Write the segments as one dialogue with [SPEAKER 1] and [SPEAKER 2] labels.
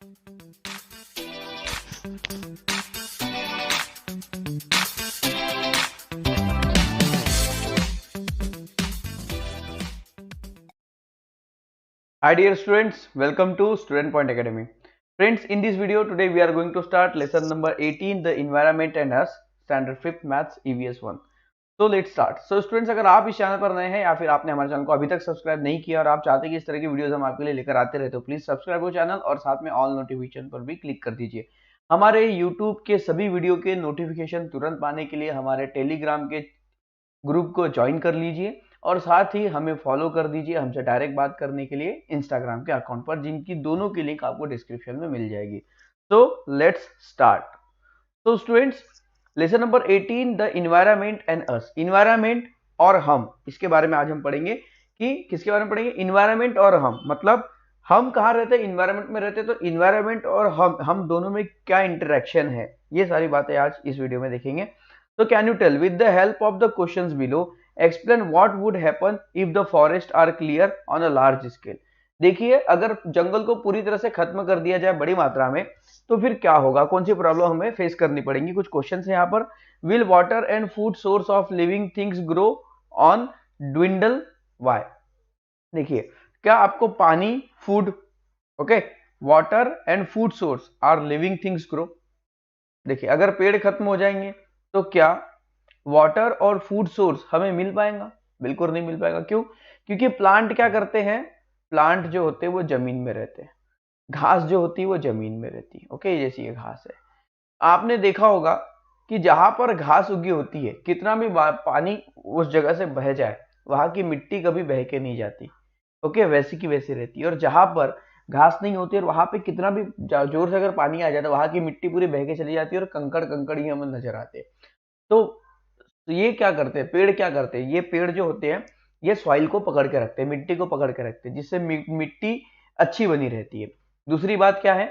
[SPEAKER 1] Hi dear students, welcome to Student Point Academy. Friends, in this video today we are going to start lesson number 18, the environment and us, standard 5th maths EVS 1. So let's start. So students, अगर आप इस channel पर नए हैं या फिर आपने हमारे चैनल को अभी तक सब्सक्राइब नहीं किया और आप चाहते हैं कि इस तरह की वीडियोस हम आपके लिए लेकर आते रहे तो प्लीज सब्सक्राइब हो चैनल और साथ में ऑल नोटिफिकेशन पर भी क्लिक कर दीजिए। हमारे यूट्यूब के सभी वीडियो के नोटिफिकेशन तुरंत पाने के लिए हमारे टेलीग्राम के ग्रुप को ज्वाइन कर लीजिए और साथ ही हमें फॉलो कर दीजिए हमसे डायरेक्ट बात करने के लिए इंस्टाग्राम के अकाउंट पर, जिनकी दोनों की लिंक आपको डिस्क्रिप्शन में मिल जाएगी। So let's start. तो students, lesson number 18, the environment and us. Environment और हम, इसके बारे में आज हम पढ़ेंगे कि किसके बारे में पढ़ेंगे? इन्वायरमेंट और हम, मतलब हम कहाँ रहते हैं? इन्वायरमेंट में रहते हैं। तो इन्वायरमेंट और हम दोनों में क्या इंटरेक्शन है, ये सारी बातें आज इस वीडियो में देखेंगे। So can you tell, with the help of the questions below, explain what would happen if the forests are clear on a large scale? देखिए, अगर जंगल को पूरी तरह से खत्म कर दिया जाए बड़ी मात्रा में तो फिर क्या होगा, कौन सी प्रॉब्लम हमें फेस करनी पड़ेगी। कुछ क्वेश्चंस हैं यहाँ पर। Will water and food source of living things grow on dwindle? Why? देखिए, क्या आपको पानी, food, okay, water and food source are living things grow. देखिए, अगर पेड़ खत्म हो जाएंगे तो क्या वाटर और फूड सोर्स हमें मिल पाएगा? बिल्कुल नहीं मिल पाएगा। क्यों? क्योंकि प्लांट क्या करते हैं? प्लांट जो होते हैं वो जमीन में रहते हैं, घास जो होती है वो जमीन में रहती है। ओके, जैसी ये घास है, आपने देखा होगा कि जहां पर घास उगी होती है, कितना भी पानी उस जगह से बह जाए, वहां की मिट्टी कभी बह के नहीं जाती। ओके, वैसी की वैसी रहती है। और जहां पर घास नहीं होती और वहां पे कितना भी जोर से अगर पानी आ जाता है, वहां की मिट्टी पूरी बह के चली जाती है और कंकड़ कंकड़ ही हमें नजर आते हैं। तो ये क्या करते हैं? पेड़ क्या करते हैं? ये पेड़ जो होते हैं ये सॉइल को पकड़ के रखते हैं, मिट्टी को पकड़ के रखते हैं, जिससे मिट्टी अच्छी बनी रहती है। दूसरी बात क्या है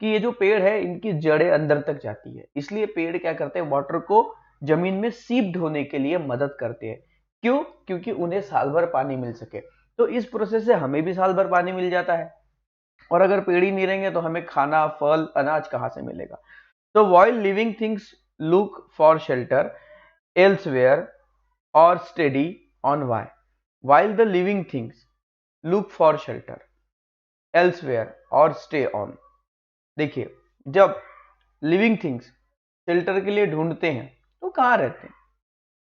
[SPEAKER 1] कि ये जो पेड़ है इनकी जड़ें अंदर तक जाती है, इसलिए पेड़ क्या करते हैं? वाटर को जमीन में सीप्ड होने के लिए मदद करते हैं। क्यों? क्योंकि उन्हें साल भर पानी मिल सके। तो इस प्रोसेस से हमें भी साल भर पानी मिल जाता है, और अगर पेड़ ही नहीं रहेंगे तो हमें खाना, फल, अनाज कहाँ से मिलेगा? तो while living things look for shelter elsewhere or steady on why? While the living things look for shelter elsewhere or stay on, देखिए, जब लिविंग थिंग्स शेल्टर के लिए ढूंढते हैं तो कहाँ रहते हैं?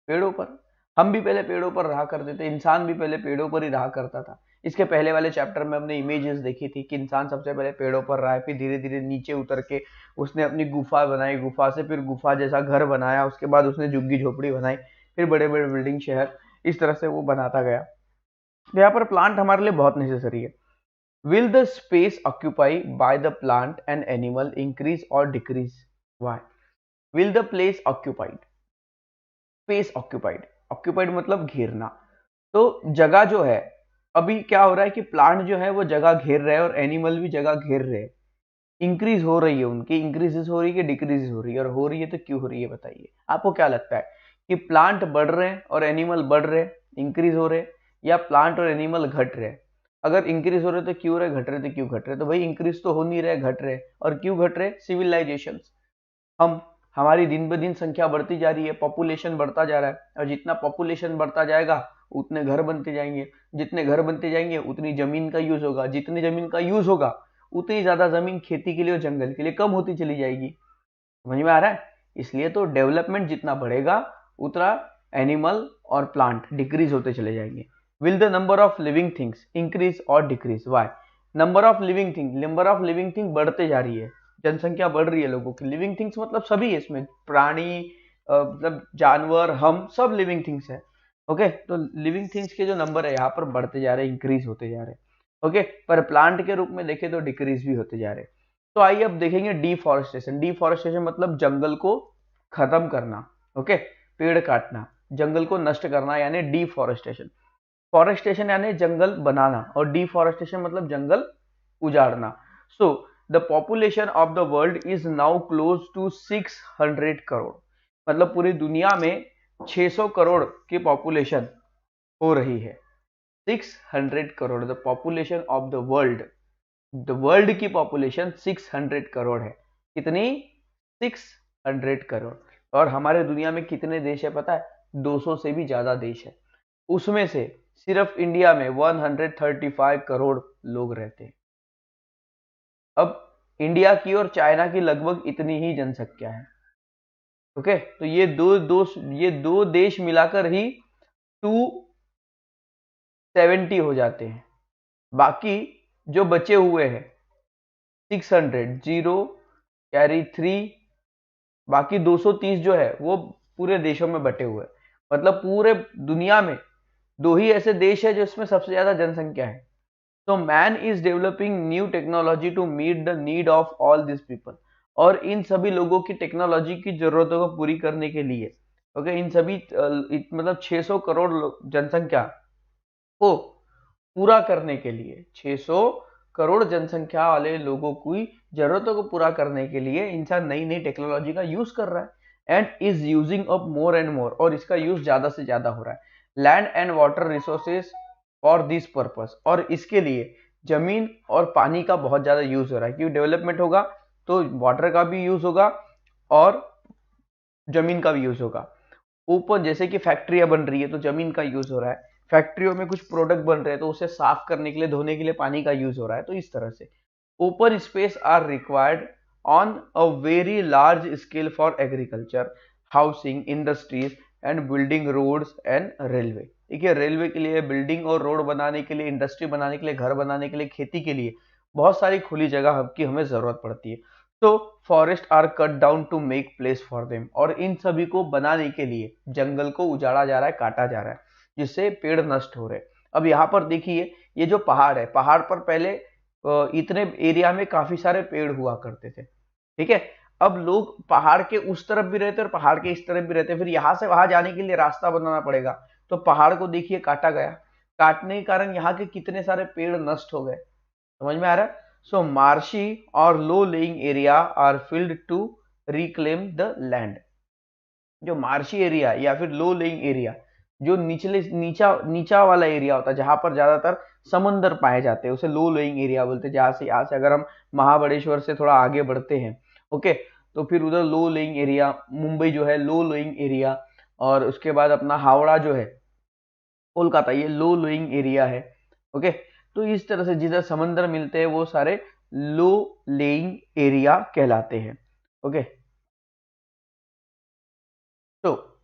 [SPEAKER 1] पेड़ों पर। हम भी पहले पेड़ों पर रहा करते थे, इंसान भी पहले पेड़ों पर ही रहा करता था। इसके पहले वाले चैप्टर में हमने इमेजेस देखी थी कि इंसान सबसे पहले पेड़ों पर रहा है, फिर धीरे धीरे नीचे उतर के उसने अपनी गुफा बनाई, गुफा से फिर गुफा जैसा घर बनाया, उसके बाद उसने झुग्गी झोपड़ी बनाई, फिर बड़े बड़े बिल्डिंग, शहर, इस तरह से वो बनाता गया। तो यहाँ पर प्लांट हमारे लिए बहुत नेसेसरी है। Will the space occupy by the plant and animal increase or decrease? Why? Will the place occupied, space occupied, occupied मतलब घेरना। तो जगह जो है, अभी क्या हो रहा है कि प्लांट जो है वो जगह घेर रहे हैं और एनिमल भी जगह घेर रहे हैं। इंक्रीज हो रही है, उनकी इंक्रीजेस हो रही है कि डिक्रीजेस हो रही है? और हो रही है तो क्यों हो रही है बताइए। आपको क्या लगता है कि प्लांट बढ़ रहे हैं और एनिमल बढ़ रहे हैं, इंक्रीज हो रहे हैं, या प्लांट और एनिमल घट रहे हैं? अगर इंक्रीज हो रहे तो क्यों रहे, घट रहे तो क्यों घट रहे? तो भाई इंक्रीज तो हो नहीं रहे, घट रहे। और क्यों घट रहे? सिविलाइजेशन, हम, हमारी दिन ब दिन संख्या बढ़ती जा रही है, पॉपुलेशन बढ़ता जा रहा है, और जितना पॉपुलेशन बढ़ता जाएगा उतने घर बनते जाएंगे, जितने घर बनते जाएंगे उतनी जमीन का यूज होगा, जितनी जमीन का यूज होगा उतनी ज्यादा जमीन खेती के लिए और जंगल के लिए कम होती चली जाएगी। समझ में आ रहा है? इसलिए तो डेवलपमेंट जितना बढ़ेगा उतना एनिमल और प्लांट डिक्रीज होते चले जाएंगे। Will the number of living things increase or decrease? Why? Number of living thing बढ़ते जा रही है, जनसंख्या बढ़ रही है लोगों की। लिविंग थिंग्स मतलब सभी है इसमें, प्राणी, मतलब जानवर, हम सब लिविंग थिंग्स है। ओके, तो लिविंग थिंग्स के जो नंबर है यहाँ पर बढ़ते जा रहे हैं, इंक्रीज होते जा रहे हैं। ओके, पर प्लांट के रूप में देखें तो डिक्रीज भी होते जा रहे हैं। तो आइए अब देखेंगे डिफॉरेस्टेशन। डिफॉरेस्टेशन मतलब जंगल को खत्म करना। ओके, पेड़ काटना, जंगल को नष्ट करना, यानी डिफॉरेस्टेशन। फॉरेस्टेशन यानी जंगल बनाना, और डिफॉरेस्टेशन मतलब जंगल उजाड़ना। So the population of the world is now close to 600 crore, मतलब पूरी दुनिया में 600 करोड़ की पॉपुलेशन हो रही है। 600 crore, the population of the world world की पॉपुलेशन 600 करोड़ है। कितनी? 600 करोड़। और हमारे दुनिया में कितने देश है पता है? 200 से भी ज्यादा देश है। उसमें से सिर्फ इंडिया में 135 करोड़ लोग रहते हैं। अब इंडिया की और चाइना की लगभग इतनी ही जनसंख्या है। ओके, तो ये दो देश मिलाकर ही 270 हो जाते हैं। बाकी जो बचे हुए हैं 600, 0 कैरी 3, बाकी 230 जो है वो पूरे देशों में बटे हुए हैं। मतलब पूरे दुनिया में दो ही ऐसे देश है जिसमें सबसे ज्यादा जनसंख्या है। तो man is developing new technology to meet the need of all this people. और इन सभी लोगों की टेक्नोलॉजी की जरूरतों को पूरी करने के लिए, ओके, इन सभी मतलब 600 करोड़ जनसंख्या को पूरा करने के लिए, 600 करोड़ जनसंख्या वाले लोगों की जरूरतों को पूरा करने के लिए इंसान नई नई टेक्नोलॉजी का यूज कर रहा है and is using up more and more, और इसका यूज ज्यादा से ज्यादा हो रहा है। Land and water resources for this purpose, और इसके लिए जमीन और पानी का बहुत ज्यादा यूज हो रहा है, क्योंकि डेवलपमेंट होगा तो वाटर का भी यूज होगा और जमीन का भी यूज होगा। ओपन, जैसे कि फैक्ट्रियां बन रही है तो जमीन का यूज हो रहा है, फैक्ट्रियों में कुछ प्रोडक्ट बन रहे हैं तो उसे साफ करने के लिए, धोने के लिए पानी का यूज हो रहा है। तो इस तरह से open space are required on a very large scale for agriculture, housing, industries and building roads and railway. देखिए, रेलवे के लिए, बिल्डिंग और रोड बनाने के लिए, इंडस्ट्री बनाने के लिए, घर बनाने के लिए, खेती के लिए बहुत सारी खुली जगह की हमें जरूरत पड़ती है। तो forest are cut down to make place for them, और इन सभी को बनाने के लिए जंगल को उजाड़ा जा रहा है, काटा जा रहा है, जिससे पेड़ नष्ट हो रहे हैं। अब यहाँ पर देखिए, ये जो पहाड़ है, पहाड़ पर पहले इतने एरिया में काफी सारे पेड़ हुआ करते थे, ठीक है। अब लोग पहाड़ के उस तरफ भी रहते और पहाड़ के इस तरफ भी रहते, फिर यहाँ से वहां जाने के लिए रास्ता बनाना पड़ेगा, तो पहाड़ को देखिए काटा गया। काटने के कारण यहाँ के कितने सारे पेड़ नष्ट हो गए, समझ में आ रहा है? सो मार्शी और low lying area are filled to reclaim the land. जो मार्शी एरिया या फिर लो लेइंग एरिया, जो नीचा नीचा वाला एरिया होता है, जहां पर ज्यादातर समंदर पाए जाते हैं, उसे लो लेइंग एरिया बोलते हैं। जहां से, यहाँ से अगर हम महाबलेश्वर से थोड़ा आगे बढ़ते हैं, ओके, तो फिर उधर लो लेइंग एरिया, मुंबई जो है लो लेइंग एरिया, और उसके बाद अपना हावड़ा जो है, कोलकाता, ये लो लोइंग एरिया है। ओके, तो इस तरह से जिधर समंदर मिलते हैं वो सारे लो लेइंग एरिया कहलाते हैं। ओके, तो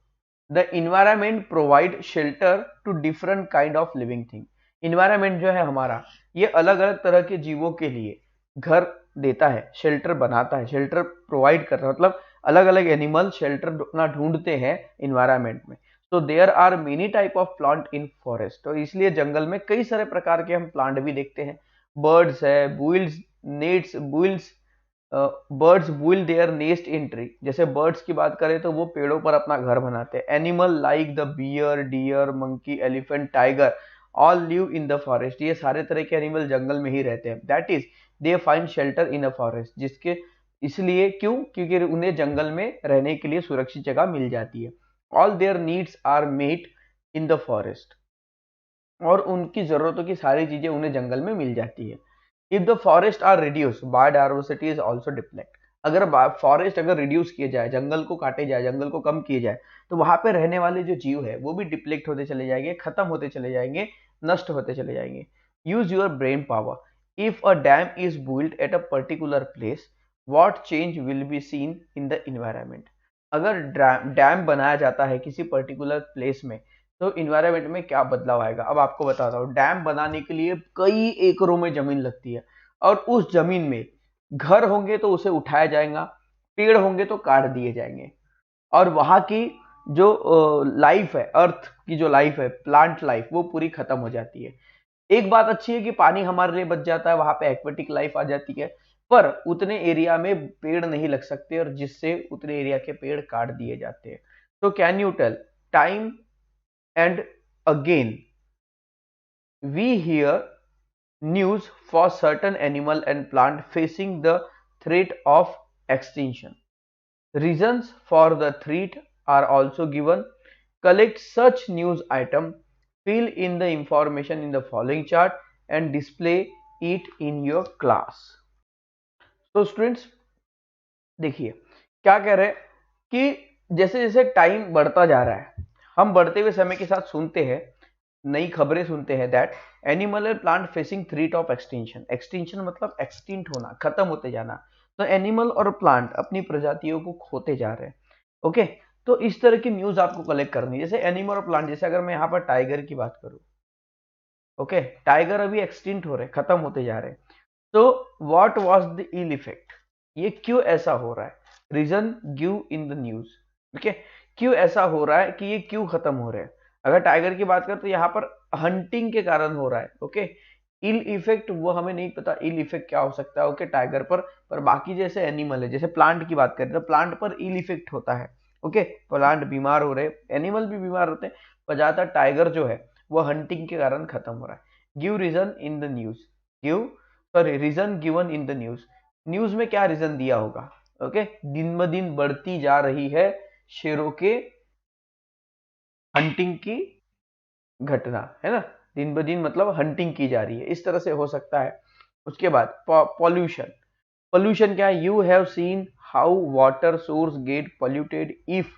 [SPEAKER 1] the environment provide shelter to different kind of living thing. Environment जो है हमारा, ये अलग अलग तरह के जीवों के लिए घर देता है, शेल्टर बनाता है, शेल्टर प्रोवाइड करता है, मतलब अलग अलग एनिमल शेल्टर अपना ढूंढते हैं इन्वायरमेंट में। तो there are many type of plant in forest, तो इसलिए जंगल में कई सारे प्रकार के हम प्लांट भी देखते हैं। बर्ड्स है, builds, nests, builds, birds build their nest in tree. जैसे बर्ड्स की बात करें तो वो पेड़ों पर अपना घर बनाते हैं। Animal like the bear, deer, monkey, elephant, tiger all live in the forest. ये सारे तरह के एनिमल जंगल में ही रहते हैं। That is they find shelter in a forest, जिसके, इसलिए क्यों? क्योंकि उन्हें जंगल में रहने के लिए सुरक्षित जगह मिल जाती है। All their needs are met in the forest, और उनकी जरूरतों की सारी चीजें उन्हें जंगल में मिल जाती है। If the forest are reduce, biodiversity is also depleted. अगर फॉरेस्ट अगर रिड्यूस किए जाए, जंगल को काटे जाए, जंगल को कम किए जाए, तो वहां पे रहने वाले जो जीव है वो भी डिप्लेक्ट होते चले जाएंगे, खत्म होते चले जाएंगे, नष्ट होते चले जाएंगे। Use your brain power. If a dam is built at a particular place, what change will be seen in the environment. अगर डैम बनाया जाता है किसी पर्टिकुलर प्लेस में, तो इन्वायरमेंट में क्या बदलाव आएगा? अब आपको बताता हूँ। डैम बनाने के लिए कई एकड़ों में जमीन लगती है, और उस जमीन में घर होंगे तो उसे उठाया जाएगा, पेड़ होंगे तो काट दिए जाएंगे, और वहां की जो लाइफ है, अर्थ की जो लाइफ है, प्लांट लाइफ, वो पूरी खत्म हो जाती है। एक बात अच्छी है कि पानी हमारे लिए बच जाता है, वहां पे एक्वेटिक लाइफ आ जाती है, पर उतने एरिया में पेड़ नहीं लग सकते, और जिससे उतने एरिया के पेड़ काट दिए जाते हैं। तो can you tell, time and again we hear news for certain animal and plant facing the threat of extinction. Reasons for the threat are also given. Collect such news item, fill in the information in the following chart and display it in your class. तो students देखिए क्या कह रहे हैं कि जैसे जैसे time बढ़ता जा रहा है, हम बढ़ते हुए समय के साथ सुनते हैं, नई खबरें सुनते हैं that animal and plant facing threat of extinction. Extinction मतलब एक्सटिंक्ट होना, खत्म होते जाना। तो एनिमल और प्लांट अपनी प्रजातियों को खोते जा रहे हैं। ओके, तो इस तरह की न्यूज आपको कलेक्ट करनी है, जैसे एनिमल और प्लांट। जैसे अगर मैं यहाँ पर टाइगर की बात करूं, ओके, टाइगर अभी एक्सटिंक्ट हो रहे, खत्म होते जा रहे हैं। तो what was the ill effect, ये क्यों ऐसा हो रहा है, reason give in the news. Okay, क्यों ऐसा हो रहा है कि ये क्यों खत्म हो रहे हैं। अगर टाइगर की बात करें तो यहाँ पर हंटिंग के कारण हो रहा है। ओके, इल इफेक्ट वो हमें नहीं पता इल इफेक्ट क्या हो सकता है, ओके, टाइगर पर बाकी जैसे एनिमल है, जैसे प्लांट की बात करें तो प्लांट पर इल इफेक्ट होता है। ओके, प्लांट बीमार हो रहे, एनिमल भी बीमार होते हैं, पर ज्यादातर टाइगर जो है वो हंटिंग के कारण खत्म हो रहा है। Give reason in the news, give sorry reason given in the news. News में क्या रीजन दिया होगा। ओके, दिन ब दिन बढ़ती जा रही है शेरों के हंटिंग की घटना, है ना। दिन ब दिन मतलब हंटिंग की जा रही है, इस तरह से हो सकता है। उसके बाद पॉल्यूशन। पॉल्यूशन क्या है, you have seen how water source get polluted if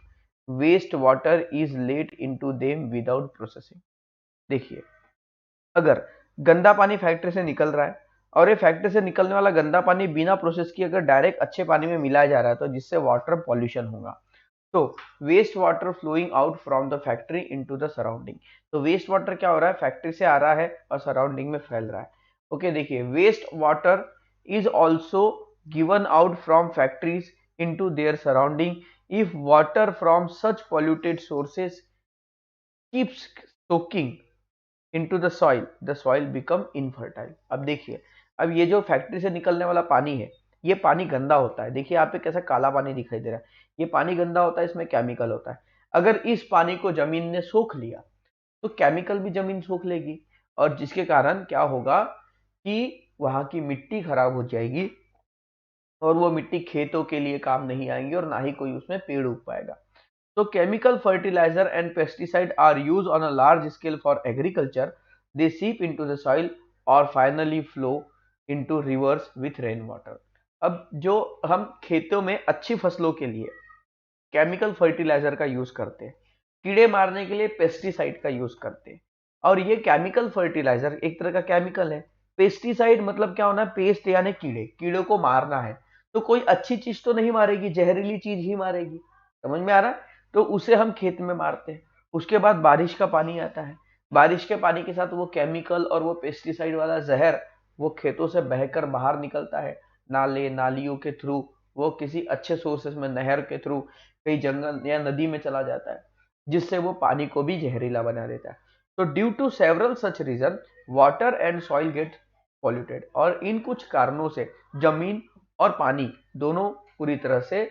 [SPEAKER 1] waste water is let into them without processing. देखिए, अगर गंदा पानी फैक्ट्री से निकल रहा है और ये फैक्ट्री से निकलने वाला गंदा पानी बिना प्रोसेस किए अगर डायरेक्ट अच्छे पानी में मिलाया जा रहा है तो जिससे वाटर पॉल्यूशन होगा। तो waste water flowing out from the factory into the surrounding. तो वेस्ट वाटर क्या हो रहा है, फैक्ट्री से आ रहा है और सराउंडिंग में फैल रहा है। ओके, देखिए, waste water is also given out from factories into their surrounding if water from such polluted sources keeps soaking into the soil become infertile। अब देखिए, अब ये जो फैक्ट्री से निकलने वाला पानी है, ये पानी गंदा होता है। देखिए यहाँ पे कैसा काला पानी दिखाई दे रहा है, ये पानी गंदा होता है, इसमें केमिकल होता है। अगर इस पानी को जमीन ने सोख लिया तो केमिकल भी जमीन सोख लेगी, और जिसके कारण क्या होगा कि वहां की मिट्टी खराब हो जाएगी और वो मिट्टी खेतों के लिए काम नहीं आएंगी और ना ही कोई उसमें पेड़ उग पाएगा। So chemical fertilizer and pesticide are used on a large scale for agriculture. They seep into the soil or finally flow into rivers with rainwater। अब जो हम खेतों में अच्छी फसलों के लिए केमिकल फर्टिलाइजर का यूज करते हैं, कीड़े मारने के लिए पेस्टिसाइड का यूज करते हैं, और ये केमिकल फर्टिलाइजर एक तरह का केमिकल है। पेस्टिसाइड मतलब क्या होना है, पेस्ट यानी कीड़े, कीड़ों को मारना है। तो कोई अच्छी चीज तो नहीं मारेगी, जहरीली चीज ही मारेगी। समझ में आ रहा है। तो उसे हम खेत में मारते हैं। उसके बाद बारिश का पानी आता है, बारिश के पानी के साथ वो केमिकल और वो पेस्टिसाइड वाला जहर वो खेतों से बहकर बाहर निकलता है, नाले नालियों के थ्रू, वो किसी अच्छे सोर्सेस में, नहर के थ्रू कहीं जंगल या नदी में चला जाता है, जिससे वो पानी को भी जहरीला बना देता है। तो due to several such reason water and soil get polluted. और इन कुछ कारणों से जमीन और पानी दोनों पूरी तरह से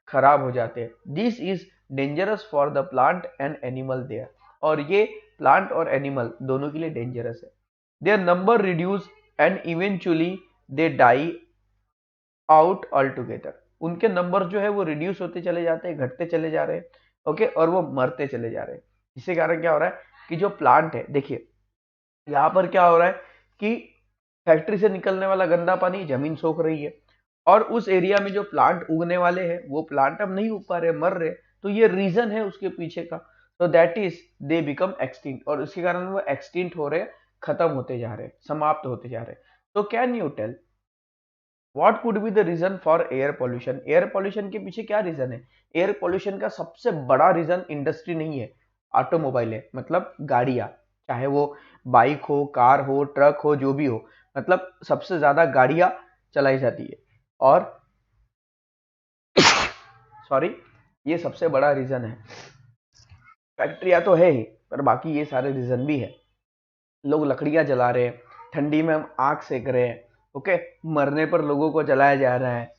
[SPEAKER 1] खराब हो जाते हैं। This is dangerous for the plant and animal there. और ये प्लांट और एनिमल दोनों के लिए डेंजरस है। Their number reduce and eventually they die out all together. उनके नंबर जो है वो रिड्यूस होते चले जाते हैं, घटते चले जा रहे हैं। ओके, और वो मरते चले जा रहे हैं। इसके कारण क्या हो रहा है कि जो प्लांट है, देखिए यहाँ पर क्या हो रहा है कि फैक्ट्री से निकलने वाला गंदा पानी जमीन सोख रही है, और उस एरिया में जो प्लांट उगने वाले हैं वो प्लांट अब नहीं उग पा रहे, मर रहे। तो ये रीजन है उसके पीछे का। तो that is they become extinct, और इसके कारण वो एक्सटिंक्ट हो रहे, खत्म होते जा रहे, समाप्त होते जा रहे। तो can you tell what could be the reason for air pollution. Air pollution के पीछे क्या रीजन है। एयर पॉल्यूशन का सबसे बड़ा रीजन इंडस्ट्री नहीं है, ऑटोमोबाइल है, मतलब गाड़ियां, चाहे वो बाइक हो, कार हो, ट्रक हो, जो भी हो, मतलब सबसे ज्यादा गाड़ियां चलाई जाती है। और सॉरी, ये सबसे बड़ा रीजन है। फैक्ट्रियां तो है ही, पर बाकी ये सारे रीजन भी है। लोग लकड़ियां जला रहे हैं, ठंडी में हम आग सेक रहे हैं। ओके, मरने पर लोगों को जलाया जा रहा है।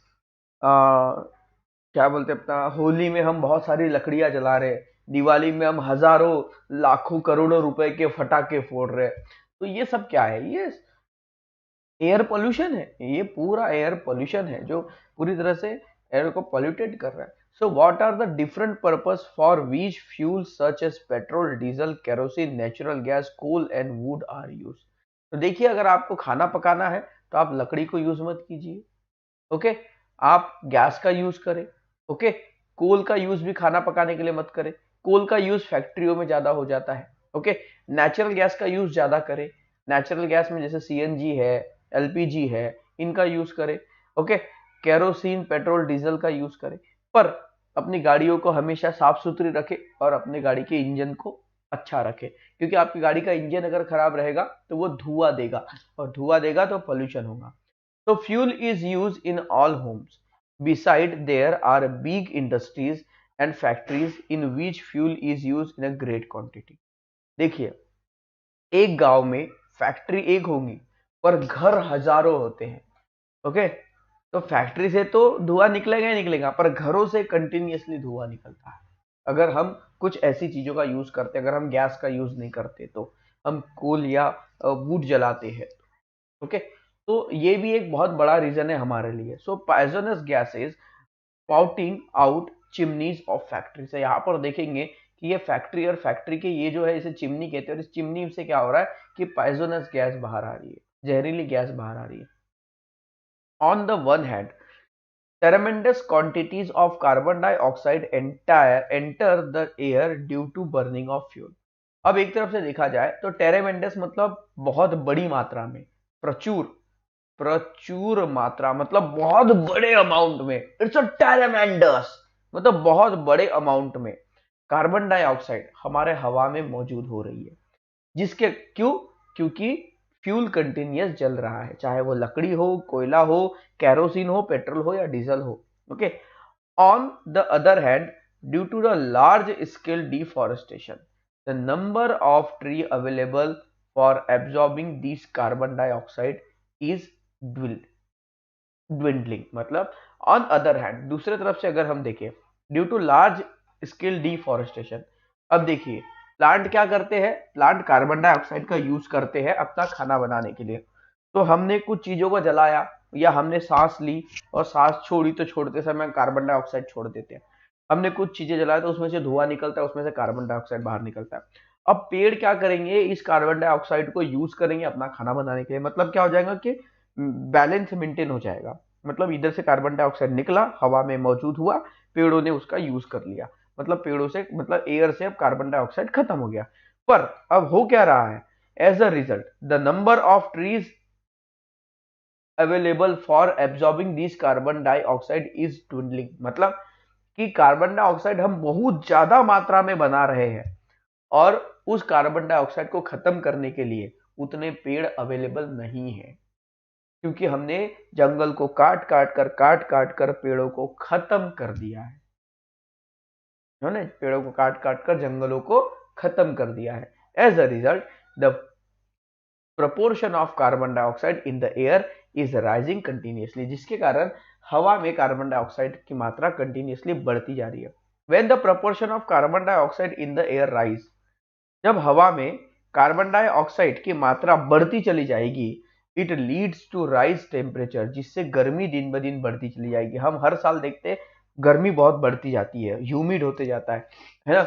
[SPEAKER 1] क्या बोलते हैं, अपना होली में हम बहुत सारी लकड़ियां जला रहे हैं, दिवाली में हम हजारों लाखों करोड़ों रुपए के फटाके फोड़ रहे हैं। तो ये सब क्या है, ये एयर पोल्यूशन है। ये पूरा एयर पोल्यूशन है जो पूरी तरह से एयर को पोल्यूटेड कर रहा है। So what are the different purpose for which fuel such as petrol, diesel, kerosene, natural gas, coal and wood are use. तो देखिए, अगर आपको खाना पकाना है तो आप लकड़ी को यूज मत कीजिए, ओके। आप गैस का यूज करें, ओके। कोल का यूज भी खाना पकाने के लिए मत करें, कोल का यूज फैक्ट्रियों में ज्यादा हो जाता है, ओके। नेचुरल गैस का यूज ज्यादा करें, नेचुरल गैस में जैसे सीएनजी है, एलपीजी है, इनका यूज करें, ओके। केरोसिन, पेट्रोल, डीजल का यूज करें, पर अपनी गाड़ियों को हमेशा साफ सुथरी रखें और अपनी गाड़ी के इंजन को अच्छा रखें, क्योंकि आपकी गाड़ी का इंजन अगर खराब रहेगा तो वो धुआं देगा, और धुआं देगा तो पोल्यूशन होगा। So fuel is used in all homes. Beside, there are big industries and factories in which fuel is used in a great quantity. देखिए, एक गांव में फैक्ट्री एक होगी पर घर हजारों होते हैं, ओके। तो फैक्ट्री से तो धुआं निकलेगा ही निकलेगा, पर घरों से कंटिन्यूअसली धुआं निकलता है। अगर हम कुछ ऐसी चीजों का यूज करते, अगर हम गैस का यूज नहीं करते, तो हम कोल या वुड जलाते हैं, ओके। तो ये भी एक बहुत बड़ा रीजन है हमारे लिए। So poisonous gases pouring out chimneys of factory से, यहाँ पर देखेंगे कि ये फैक्ट्री, और फैक्ट्री के ये जो है इसे चिमनी कहते हैं, और इस चिमनी से क्या हो रहा है कि पॉइजनस गैस बाहर आ रही है, जहरीली गैस बाहर आ रही है। On the one hand, tremendous quantities of carbon dioxide enter the air due to burning of fuel. अब एक तरफ से देखा जाए तो टेरेमेंडस मतलब बहुत बड़ी मात्रा में, प्रचुर, प्रचुर मात्रा मतलब बहुत बड़े अमाउंट में, इट्स अ टेरेमेंडस मतलब बहुत बड़े अमाउंट में कार्बन डाइऑक्साइड हमारे हवा में मौजूद हो रही है। जिसके क्यों? क्योंकि फ्यूल कंटिन्यूअस जल रहा है, चाहे वो लकड़ी हो, कोयला हो, कैरोसिन हो, पेट्रोल हो या डीजल हो, okay. On the other hand, due to the large scale deforestation, the number of tree available for absorbing this carbon dioxide is dwindling. मतलब ऑन अदर हैंड, दूसरे तरफ से अगर हम देखें, due to large scale deforestation, अब देखिए plant क्या करते हैं, प्लांट कार्बन डाइऑक्साइड का यूज करते हैं अपना खाना बनाने के लिए। तो हमने कुछ चीजों को जलाया या हमने सांस ली और सांस छोड़ी, तो छोड़ते समय कार्बन डाइऑक्साइड छोड़ देते हैं। हमने कुछ चीजें जलाया तो उसमें से धुआं निकलता है, उसमें से कार्बन डाइऑक्साइड बाहर निकलता है। अब पेड़ क्या करेंगे, इस कार्बन डाइऑक्साइड को यूज करेंगे अपना खाना बनाने के लिए। मतलब क्या हो जाएगा कि बैलेंस मेंटेन हो जाएगा। मतलब इधर से कार्बन डाइऑक्साइड निकला, हवा में मौजूद हुआ, पेड़ों ने उसका यूज कर लिया, मतलब पेड़ों से, मतलब एयर से अब कार्बन डाइऑक्साइड खत्म हो गया। पर अब हो क्या रहा है, as a result the number of trees available for absorbing this carbon dioxide is dwindling. मतलब कि कार्बन डाइऑक्साइड हम बहुत ज्यादा मात्रा में बना रहे हैं, और उस कार्बन डाइऑक्साइड को खत्म करने के लिए उतने पेड़ अवेलेबल नहीं है, क्योंकि हमने जंगल को काट काट कर पेड़ों को खत्म कर दिया है ना, पेड़ों को काट काट कर जंगलों को खत्म कर दिया है। As a result the proportion of carbon dioxide in the air is rising continuously, जिसके कारण हवा में कार्बन डाइऑक्साइड की मात्रा कंटिन्यूसली बढ़ती जा रही है। When the proportion of carbon dioxide in the air rise, जब हवा में कार्बन डाइऑक्साइड की मात्रा बढ़ती चली जाएगी, it leads to rise temperature, जिससे गर्मी दिन ब दिन बढ़ती चली जाएगी। हम हर साल देखते हैं गर्मी बहुत बढ़ती जाती है, ह्यूमिड होते जाता है ना।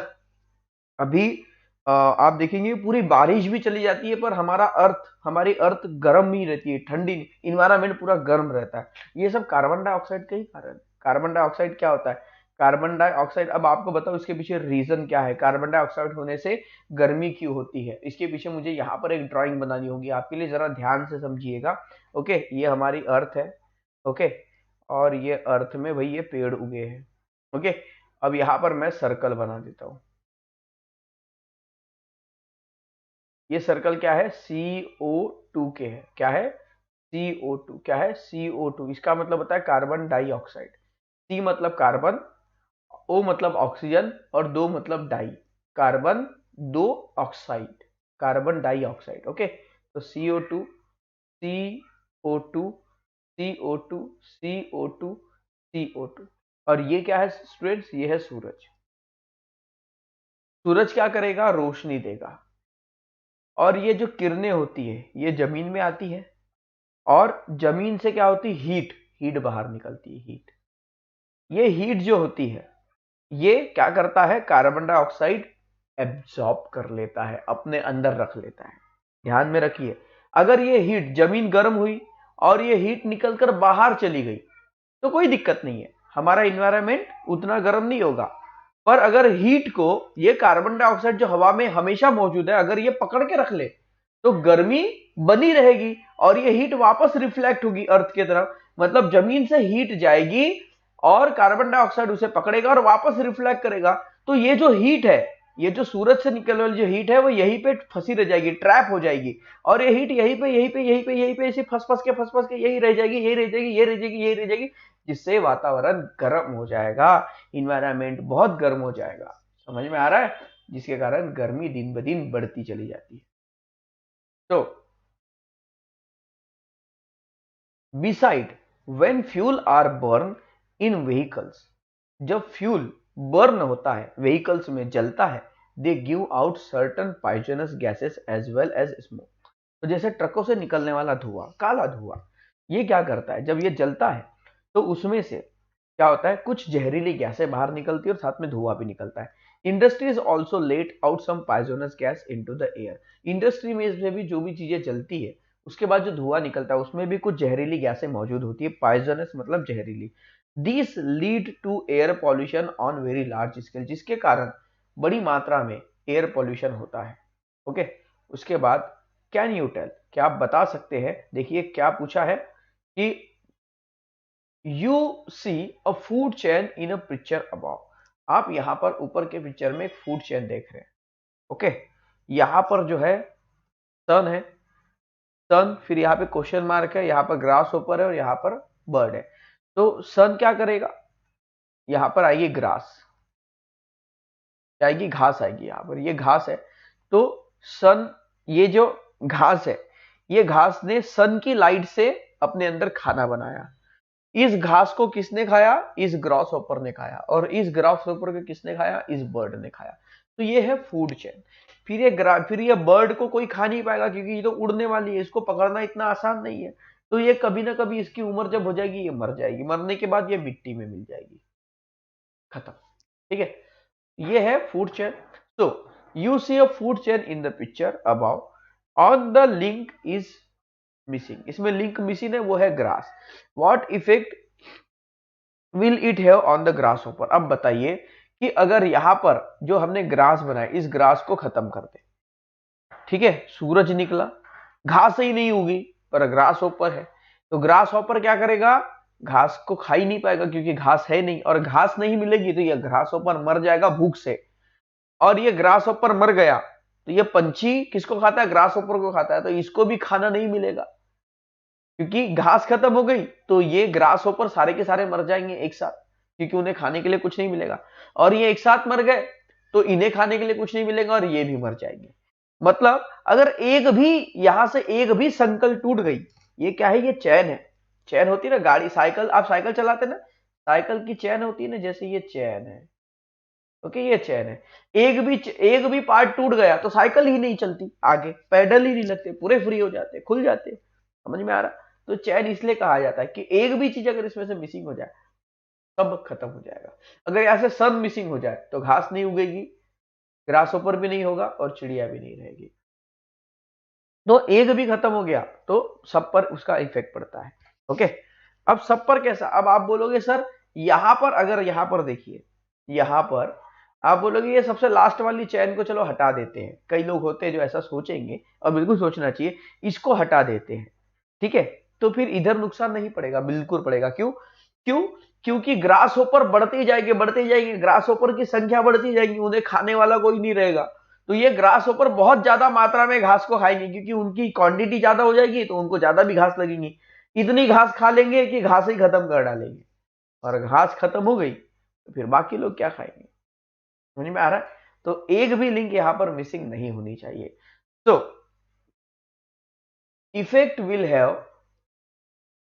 [SPEAKER 1] अभी आप देखेंगे पूरी बारिश भी चली जाती है, पर हमारी अर्थ गर्म ही रहती है, ठंडी, इन्वायरमेंट पूरा गर्म रहता है। ये सब कार्बन डाइऑक्साइड का ही कारण। कार्बन डाइऑक्साइड क्या होता है, कार्बन डाइऑक्साइड, अब आपको बताओ इसके पीछे रीजन क्या है, कार्बन डाइऑक्साइड होने से गर्मी क्यों होती है। इसके पीछे मुझे यहाँ पर एक ड्राइंग बनानी होगी आपके लिए, जरा ध्यान से समझिएगा, ओके। ये हमारी अर्थ है, ओके, और ये अर्थ में भाई ये पेड़ उगे हैं, ओके। अब यहाँ पर मैं सर्कल बना देता हूँ। ये सर्कल क्या है, CO2 के है, क्या है, CO2, क्या है, CO2। इसका मतलब होता है कार्बन डाइऑक्साइड। C मतलब कार्बन, O मतलब ऑक्सीजन, और दो मतलब डाई, कार्बन दो ऑक्साइड, कार्बन डाइऑक्साइड, ओके। तो CO2, CO2, CO2, CO2, CO2। और ये क्या है स्टूडेंट्स, ये है सूरज। सूरज क्या करेगा, रोशनी देगा, और ये जो किरणें होती है ये जमीन में आती है, और जमीन से क्या होती है, हीट, हीट बाहर निकलती है, हीट। ये हीट जो होती है ये क्या करता है, कार्बन डाइऑक्साइड एब्जॉर्ब कर लेता है, अपने अंदर रख लेता है। ध्यान में रखिए, अगर ये हीट, जमीन गर्म हुई और ये हीट निकलकर बाहर चली गई तो कोई दिक्कत नहीं है, हमारा इन्वायरमेंट उतना गर्म नहीं होगा। पर अगर हीट को, ये कार्बन डाइऑक्साइड जो हवा में हमेशा मौजूद है, अगर ये पकड़ के रख ले तो गर्मी बनी रहेगी और ये हीट वापस रिफ्लेक्ट होगी अर्थ की तरफ। मतलब जमीन से हीट जाएगी और कार्बन डाइऑक्साइड उसे पकड़ेगा और वापस रिफ्लेक्ट करेगा। तो ये जो हीट है, ये जो सूरज से निकलने वाली जो हीट है, वो यहीं पे फंसी रह जाएगी, ट्रैप हो जाएगी। और ये हीट यहीं पे ऐसे फंस फंस के यही रह जाएगी, यही रह जाएगी, जिससे वातावरण गर्म हो जाएगा, इन्वायरमेंट बहुत गर्म हो जाएगा। समझ में आ रहा है? जिसके कारण गर्मी दिन ब दिन बढ़ती चली जाती है। तो beside when fuel are burn in vehicles, जब फ्यूल बर्न होता है, व्हीकल्स में जलता है, they give out certain poisonous gases as well as smoke. तो जैसे ट्रकों से निकलने वाला धुआं, काला धुआं, ये क्या करता है, जब ये जलता है तो उसमें से क्या होता है, कुछ जहरीली गैसें बाहर निकलती है और साथ में धुआं भी निकलता है। Industries also let out some poisonous gas into the air. Industry में से भी जो भी चीजें जलती है उसके बाद जो धुआं निकलता है उसमें भी कुछ जहरीली गैसें मौजूद होती है। पॉइजनस मतलब जहरीली। This lead to air pollution on very large scale, जिसके कारण बड़ी मात्रा में एयर पॉल्यूशन होता है। ओके, उसके बाद कैन यू टेल, क्या आप बता सकते हैं, देखिए क्या पूछा है कि you see a food chain in a picture above. आप यहां पर ऊपर के पिक्चर में एक फूड चेन देख रहे हैं। ओके, यहां पर जो है सन है, सन, फिर यहाँ पे क्वेश्चन मार्क है, यहाँ पर ग्रास होपर है और यहाँ पर बर्ड है। तो सन क्या करेगा, यहाँ पर आएगी ग्रास, आएगी घास आएगी, यहाँ पर ये घास है। तो सन, ये जो घास है, ये घास ने सन की लाइट से अपने अंदर खाना बनाया। इस घास को किसने खाया, इस ग्रास हॉपर ने खाया, और इस ग्रास हॉपर को किसने खाया, इस बर्ड ने खाया। तो ये है फूड चेन। फिर ये बर्ड को कोई खा नहीं पाएगा क्योंकि ये तो उड़ने वाली है, इसको पकड़ना इतना आसान नहीं है। तो ये कभी ना कभी, इसकी उम्र जब हो जाएगी ये मर जाएगी, मरने के बाद ये मिट्टी में मिल जाएगी, खत्म। ठीक है, ये है food chain. So you see a food chain in the picture above, on the link is missing, इसमें लिंक मिसिंग है, वो है grass. What effect will it have on the grasshopper. अब बताइए कि अगर यहां पर जो हमने ग्रास बनाया, इस ग्रास को खत्म कर दे, ठीक है, सूरज निकला, घास ही नहीं उगी पर ग्रास हॉपर है, तो ग्रास हॉपर क्या करेगा, घास को खा ही नहीं पाएगा क्योंकि घास है नहीं, और घास नहीं मिलेगी तो ये ग्रास हॉपर मर जाएगा भूख से। और ये ग्रास हॉपर मर गया तो ये पंछी किसको खाता है, ग्रास हॉपर को खाता है, तो इसको भी खाना नहीं मिलेगा क्योंकि घास खत्म हो गई। तो ये ग्रास हॉपर सारे के सारे मर जाएंगे एक साथ क्योंकि उन्हें खाने के लिए कुछ नहीं मिलेगा, और ये एक साथ मर गए तो इन्हें खाने के लिए कुछ नहीं मिलेगा और ये भी मर जाएंगे। मतलब अगर एक भी, यहां से एक भी संकल टूट गई, ये क्या है, ये चैन है, चैन होती है ना गाड़ी, साइकिल, आप साइकिल चलाते ना, साइकिल की चैन होती है ना, जैसे ये चैन है। ओके, ये चैन है, एक भी पार्ट टूट गया तो साइकिल ही नहीं चलती, आगे पैडल ही नहीं लगते, पूरे फ्री हो जाते, खुल जाते। समझ में आ रहा? तो चैन इसलिए कहा जाता है कि एक भी चीज अगर इसमें से मिसिंग हो जाए सब खत्म हो जाएगा। अगर यहाँ से सन मिसिंग हो जाए तो घास नहीं उगेगी, ग्रास ऊपर भी नहीं होगा और चिड़िया भी नहीं रहेगी। तो एक भी खत्म हो गया तो सब पर उसका इफेक्ट पड़ता है। ओके, अब सब पर कैसा, अब आप बोलोगे सर यहां पर, अगर यहां पर देखिए, यहां पर आप बोलोगे ये सबसे लास्ट वाली चैन को चलो हटा देते हैं, कई लोग होते हैं जो ऐसा सोचेंगे और बिल्कुल सोचना चाहिए, इसको हटा देते हैं, ठीक है, तो फिर इधर नुकसान नहीं पड़ेगा, बिल्कुल पड़ेगा। क्यों? क्यों? क्योंकि ग्रास होपर बढ़ते जाएंगे, ग्रास होपर की संख्या बढ़ती जाएगी, उन्हें खाने वाला कोई नहीं रहेगा। तो ये ग्रास होपर बहुत ज्यादा मात्रा में घास को खाएंगे क्योंकि उनकी क्वांटिटी ज्यादा हो जाएगी तो उनको ज्यादा भी घास लगेगी, इतनी घास खा लेंगे कि घास ही खत्म कर डालेंगे, और घास खत्म हो गई तो फिर बाकी लोग क्या खाएंगे। समझ में आ रहा है? तो एक भी लिंक यहां पर मिसिंग नहीं होनी चाहिए। तो इफेक्ट विल हैव,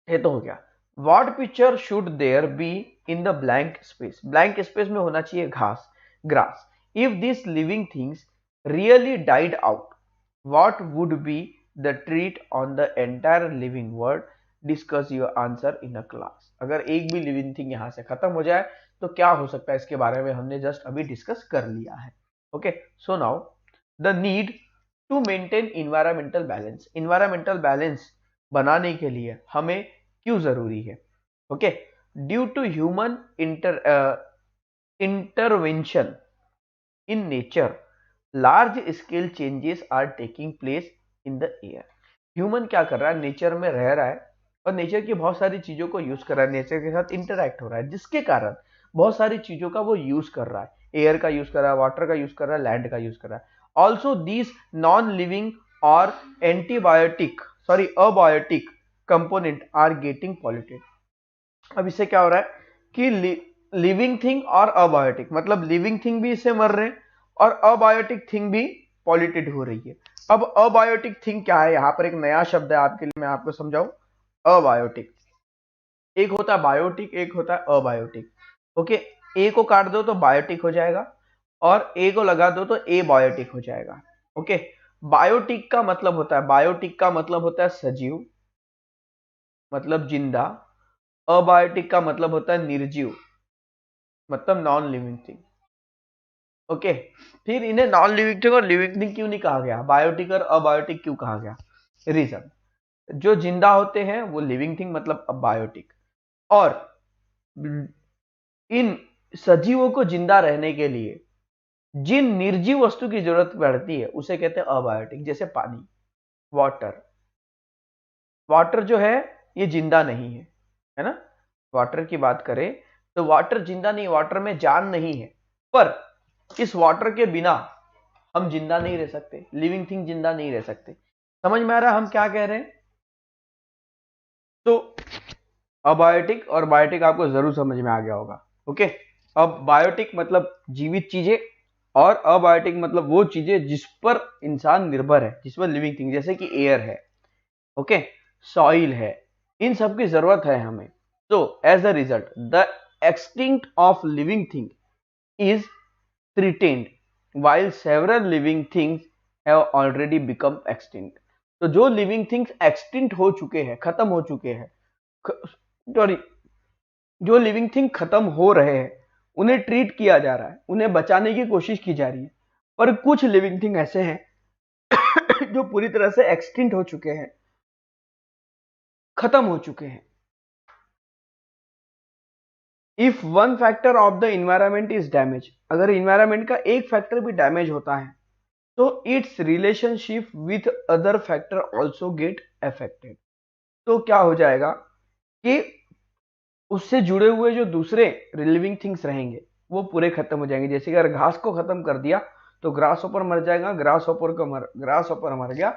[SPEAKER 1] ये तो हो गया। What picture should there be in the blank space, blank space में होना चाहिए घास, grass. If this living things really died out, what would be the threat on the entire living world, discuss your answer in a class. अगर एक भी living thing यहां से खत्म हो जाए तो क्या हो सकता है, इसके बारे में हमने जस्ट अभी डिस्कस कर लिया है। Okay, so now the need to maintain environmental balance, environmental balance बनाने के लिए हमें क्यों जरूरी है? Okay, due to human intervention in nature, large scale changes are taking place in the air. Human क्या कर रहा है? नेचर में रह रहा है और नेचर की बहुत सारी चीजों को यूज कर रहा है, नेचर के साथ इंटरैक्ट हो रहा है, जिसके कारण बहुत सारी चीजों का वो यूज कर रहा है, एयर का यूज कर रहा है, वाटर का यूज कर रहा है, लैंड का यूज कर रहा है. ऑल्सो दीज नॉन लिविंग और antibiotic abiotic component are getting polluted. अब इससे क्या हो रहा है कि लिविंग थिंग और अबायोटिक, मतलब लिविंग थिंग भी इससे मर रहे हैं और अबायोटिक थिंग भी पॉल्यूटेड हो रही है. अब अबायोटिक थिंग क्या है? यहां पर एक नया शब्द है आपके लिए, मैं आपको समझाऊं. अबायोटिक, एक होता है बायोटिक, एक होता है अबायोटिक. ओके, ए को काट दो तो बायोटिक हो जाएगा और ए को लगा दो तो ए बायोटिक हो जाएगा. ओके, बायोटिक का मतलब होता है सजीव, मतलब जिंदा. अबायोटिक का मतलब होता है निर्जीव, मतलब नॉन लिविंग थिंग. ओके, फिर इन्हें नॉन लिविंग थिंग और लिविंग थिंग क्यों नहीं कहा गया? बायोटिक और अबायोटिक क्यों कहा गया? रीजन, जो जिंदा होते हैं वो लिविंग थिंग मतलब अबायोटिक, और इन सजीवों को जिंदा रहने के लिए जिन निर्जीव वस्तु की जरूरत पड़ती है उसे कहते हैं अबायोटिक. जैसे पानी, वाटर जो है ये जिंदा नहीं है ना. वाटर की बात करें तो वाटर जिंदा नहीं, वाटर में जान नहीं है, पर इस वाटर के बिना हम जिंदा नहीं रह सकते, लिविंग थिंग जिंदा नहीं रह सकते. समझ में आ रहा है हम क्या कह रहे हैं? तो अबायोटिक और बायोटिक आपको जरूर समझ में आ गया होगा. ओके, अब बायोटिक मतलब जीवित चीजें और अबायोटिक मतलब वो चीजें जिस पर इंसान निर्भर है, जिस पर लिविंग थिंग, जैसे कि एयर है, ओके, सॉइल है, इन सब की जरूरत है हमें. तो as a result the extinct of living thing is threatened while several living things have already become extinct. तो जो लिविंग थिंग्स एक्सटिंक्ट हो चुके हैं, खत्म हो चुके हैं, सॉरी, जो लिविंग थिंग खत्म हो रहे हैं उन्हें ट्रीट किया जा रहा है, उन्हें बचाने की कोशिश की जा रही है. पर कुछ लिविंग थिंग ऐसे हैं जो पूरी तरह से एक्सटिंक्ट हो चुके हैं, खत्म हो चुके हैं. If one factor of the environment is damage, अगर इन्वायरमेंट का एक फैक्टर भी डैमेज होता है तो it's relationship with other factor also get affected. तो क्या हो जाएगा कि उससे जुड़े हुए जो दूसरे लिविंग थिंग्स रहेंगे वो पूरे खत्म हो जाएंगे. जैसे कि अगर घास को खत्म कर दिया तो ग्रास ऑपर मर जाएगा, ग्रास ऑपर मर गया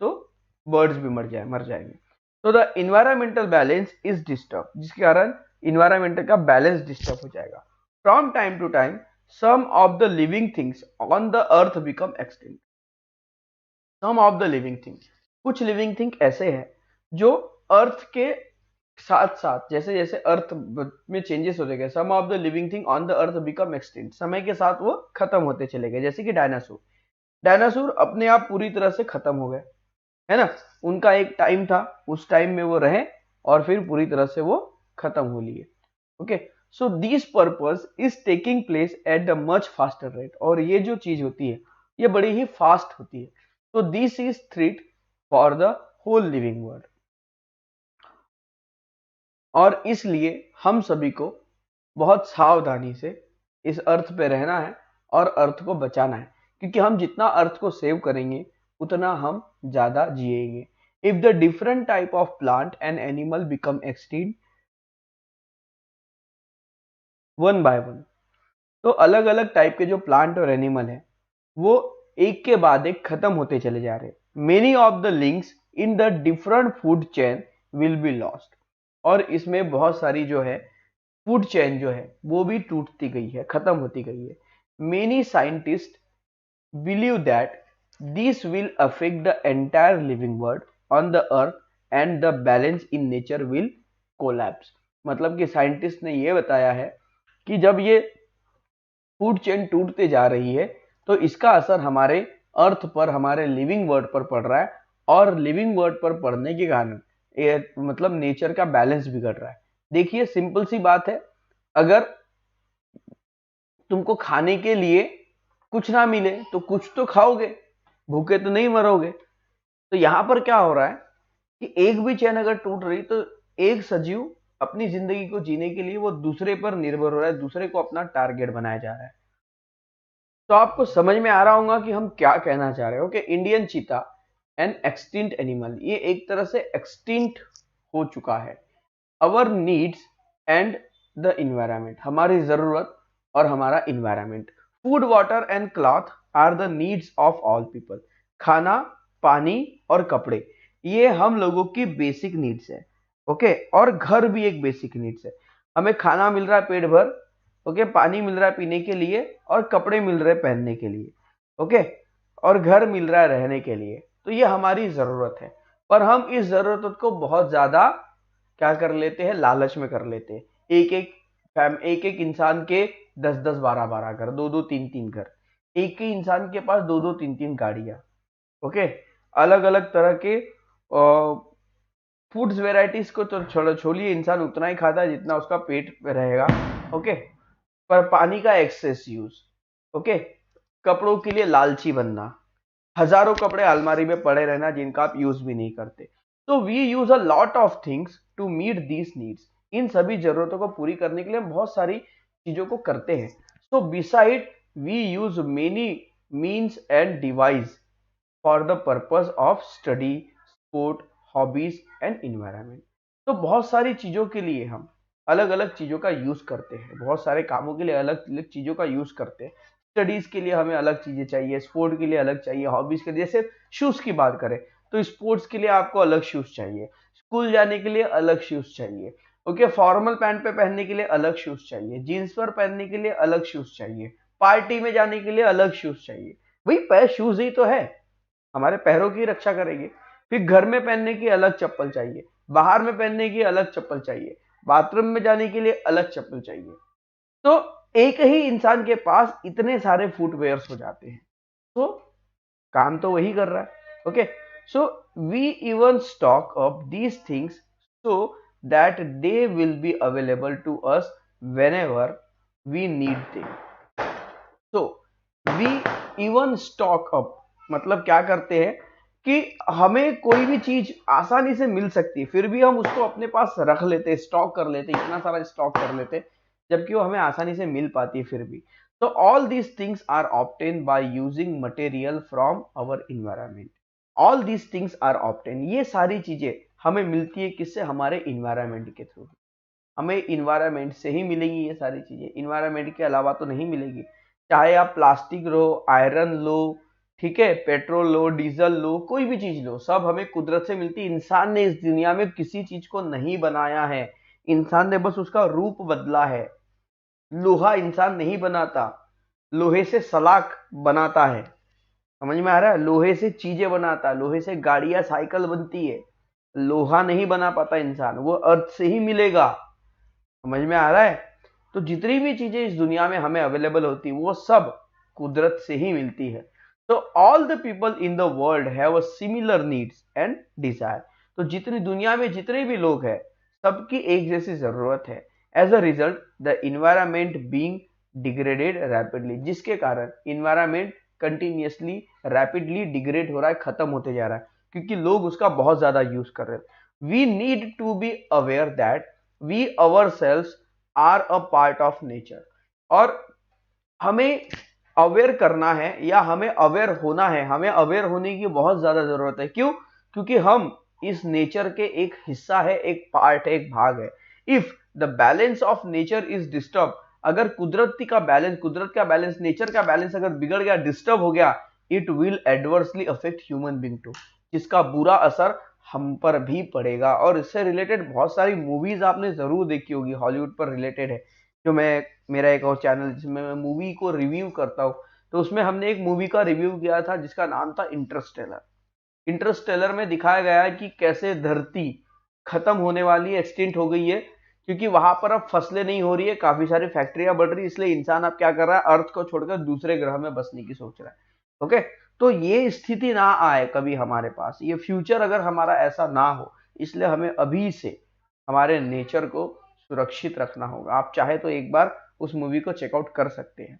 [SPEAKER 1] तो बर्ड्स भी मर जाएंगे. तो the environmental balance is disturb, जिसके कारण इन्वायरमेंटल का बैलेंस डिस्टर्ब हो जाएगा. From time to time some of the living things on the earth become extinct. some of the living things, कुछ लिविंग थिंग ऐसे हैं जो अर्थ के साथ साथ, जैसे जैसे अर्थ में चेंजेस होते गए, some of the living thing on the earth become extinct, समय के साथ वो खत्म होते चले गए. जैसे कि डायनासोर अपने आप पूरी तरह से खत्म हो गए, है ना. उनका एक टाइम था, उस टाइम में वो रहे और फिर पूरी तरह से वो खत्म हो लिए. Okay, so this purpose is taking place at the much faster rate, और ये जो चीज होती है ये बड़ी ही फास्ट होती है. तो this is threat for the whole living world, और इसलिए हम सभी को बहुत सावधानी से इस अर्थ पे रहना है और अर्थ को बचाना है, क्योंकि हम जितना अर्थ को सेव करेंगे उतना हम ज्यादा जिएंगे. If the different type of plant and animal become extinct one by one, तो अलग अलग टाइप के जो प्लांट और एनिमल हैं वो एक के बाद एक खत्म होते चले जा रहे हैं. Many of the links in the different food chain will be lost, और इसमें बहुत सारी जो है फूड चेन जो है वो भी टूटती गई है, खत्म होती गई है. Many scientist believe that this will affect the entire living world on the earth and the balance in nature will collapse. मतलब कि साइंटिस्ट ने ये बताया है कि जब ये फूड चेन टूटते जा रही है तो इसका असर हमारे अर्थ पर, हमारे लिविंग वर्ल्ड पर पड़ रहा है, और लिविंग वर्ल्ड पर पड़ने के कारण मतलब नेचर का बैलेंस बिगड़ रहा है. देखिए सिंपल सी बात है, अगर तुमको खाने के लिए कुछ ना मिले तो कुछ तो खाओगे, भूखे तो नहीं मरोगे। तो यहाँ पर क्या हो रहा है कि एक भी चेन अगर टूट रही तो एक सजीव अपनी जिंदगी को जीने के लिए वो दूसरे पर निर्भर हो रहा है, दूसरे को अपना टारगेट बनाया जा रहा है। तो आपको समझ में आ रहा होगा कि हम क्या कहना चाह रहे हो कि इंडियन चीता एन एक्सटिंक्ट एनिमल, ये एक तरह से एक्सटिंक्ट हो चुका है। Our needs and the environment, हमारी जरूरत और हमारा environment. Food water and cloth are the needs of all people, खाना, पानी और कपड़े, ये हम लोगों की बेसिक नीड्स है। ओके, और घर भी एक बेसिक नीड्स है। हमें खाना मिल रहा है पेट भर, ओके, पानी मिल रहा है पीने के लिए और कपड़े मिल रहे हैं पहनने के लिए, ओके, और घर मिल रहा है रहने के लिए। तो ये हमारी जरूरत है, पर हम इस जरूरत को बहुत ज्यादा क्या कर लेते हैं, लालच में कर लेते हैं। एक एक इंसान के 10-10, 12-12 घर, 2-2, 3-3 घर, एक ही इंसान के पास 2-2, 3-3 गाड़ियां, ओके, अलग अलग तरह के फूड्स वेराइटीज को तो छोड़िए, इंसान उतना ही खाता है जितना उसका पेट में रहेगा, ओके। पर पानी का एक्सेस यूज, ओके, कपड़ों के लिए लालची बनना, हजारों कपड़े अलमारी में पड़े रहना जिनका आप यूज भी नहीं करते। तो we use a lot of things to meet these needs, इन सभी जरूरतों को पूरी करने के लिए हम बहुत सारी चीजों को करते हैं। So beside we use many means and device for the purpose of study, sport, hobbies and environment. तो बहुत सारी चीजों के लिए हम अलग अलग चीजों का यूज करते हैं, बहुत सारे कामों के लिए अलग अलग चीजों का यूज करते हैं। स्टडीज के लिए हमें अलग चीजें चाहिए, स्पोर्ट के लिए अलग चाहिए, हॉबीज के लिए, जैसे शूज की बात करें तो स्पोर्ट्स के लिए आपको अलग शूज चाहिए, स्कूल जाने के लिए अलग शूज चाहिए, ओके, फॉर्मल पैंट पे पहनने के लिए अलग शूज चाहिए, जीन्स पर पहनने के लिए अलग शूज चाहिए, पार्टी में जाने के लिए अलग शूज चाहिए। भाई पैर शूज ही तो है, हमारे पैरों की रक्षा करेंगे। फिर घर में पहनने की अलग चप्पल चाहिए, बाहर में पहनने की अलग चप्पल चाहिए, बाथरूम में जाने के लिए अलग चप्पल चाहिए। तो एक ही इंसान के पास इतने सारे फुटवेयर्स हो जाते हैं, तो काम तो वही कर रहा है, okay. So we even stock up these things so that they will be available to us whenever we need them. So we even stock up, मतलब क्या करते हैं कि हमें कोई भी चीज आसानी से मिल सकती है, फिर भी हम उसको अपने पास रख लेते, स्टॉक कर लेते, इतना सारा स्टॉक कर लेते जबकि वो हमें आसानी से मिल पाती है फिर भी। तो all these things are obtain by using material from our environment. All these things are obtain, ये सारी चीजें हमें मिलती है किससे, हमारे इन्वायरमेंट के थ्रू। हमें इन्वायरमेंट से ही मिलेगी ये सारी चीजें, इन्वायरमेंट के अलावा तो नहीं मिलेगी। चाहे आप प्लास्टिक लो, आयरन लो, ठीक है, पेट्रोल लो, डीजल लो, कोई भी चीज लो, सब हमें कुदरत से मिलती है। इंसान ने इस दुनिया में किसी चीज को नहीं बनाया है, इंसान ने बस उसका रूप बदला है। लोहा इंसान नहीं बनाता, लोहे से सलाख बनाता है, समझ में आ रहा है, लोहे से चीजें बनाता है, लोहे से गाड़ियां, साइकिल बनती है। लोहा नहीं बना पाता इंसान, वो अर्थ से ही मिलेगा, समझ में आ रहा है। तो जितनी भी चीजें इस दुनिया में हमें अवेलेबल होती है वो सब कुदरत से ही मिलती है। तो all the people in the world have a similar needs and desire. तो जितनी दुनिया में जितने भी लोग हैं सबकी एक जैसी जरूरत है। As a result the environment being degraded rapidly, जिसके कारण इन्वायरमेंट कंटिन्यूसली रैपिडली डिग्रेड हो रहा है, खत्म होते जा रहा है, क्योंकि लोग उसका बहुत ज्यादा यूज कर रहे हैं। We need to be aware that we ourselves are a part of nature. और हमें अवेयर करना है या हमें अवेयर होना है, हमें अवेयर होने की बहुत ज्यादा जरूरत है। क्यों? क्योंकि हम इस नेचर के एक हिस्सा है, एक पार्ट है, एक भाग है। If the balance of nature is disturb, अगर कुदरत का बैलेंस, नेचर का बैलेंस अगर बिगड़ गया, डिस्टर्ब हो गया, it will adversely affect human being too, जिसका बुरा असर हम पर भी पड़ेगा। और इससे रिलेटेड बहुत सारी मूवीज आपने जरूर देखी होगी, हॉलीवुड पर रिलेटेड है। जो मेरा एक और चैनल जिसमें मैं मूवी को रिव्यू करता हूँ, तो उसमें हमने एक मूवी का रिव्यू किया था जिसका नाम था इंटरस्टेलर। इंटरस्टेलर में दिखाया गया है कि कैसे धरती खत्म होने वाली है, एक्सटिंक्ट हो गई है, क्योंकि वहां पर अब फसलें नहीं हो रही है, काफी सारी फैक्ट्रियां बढ़ रही है, इसलिए इंसान अब क्या कर रहा है, अर्थ को छोड़कर दूसरे ग्रह में बसने की सोच रहा है। ओके, तो ये स्थिति ना आए कभी हमारे पास, ये फ्यूचर अगर हमारा ऐसा ना हो, इसलिए हमें अभी से हमारे नेचर को सुरक्षित रखना होगा। आप चाहे तो एक बार उस मूवी को चेकआउट कर सकते हैं।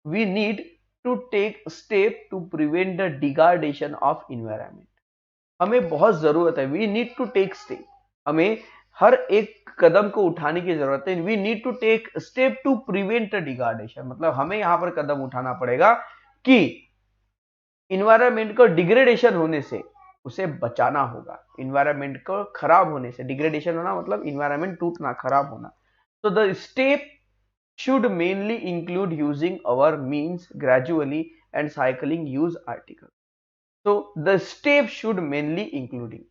[SPEAKER 1] We need to take step to prevent the degradation of environment. हमें बहुत जरूरत है, we need to take step, हमें हर एक कदम को उठाने की जरूरत है। We need to take step to prevent degradation, मतलब हमें यहां पर कदम उठाना पड़ेगा कि इन्वायरमेंट को डिग्रेडेशन होने से उसे बचाना होगा। इन्वायरमेंट को खराब होने से, डिग्रेडेशन होना मतलब इन्वायरमेंट टूटना, खराब होना। तो the step should mainly include using our means gradually and cycling use articles. So the step should mainly including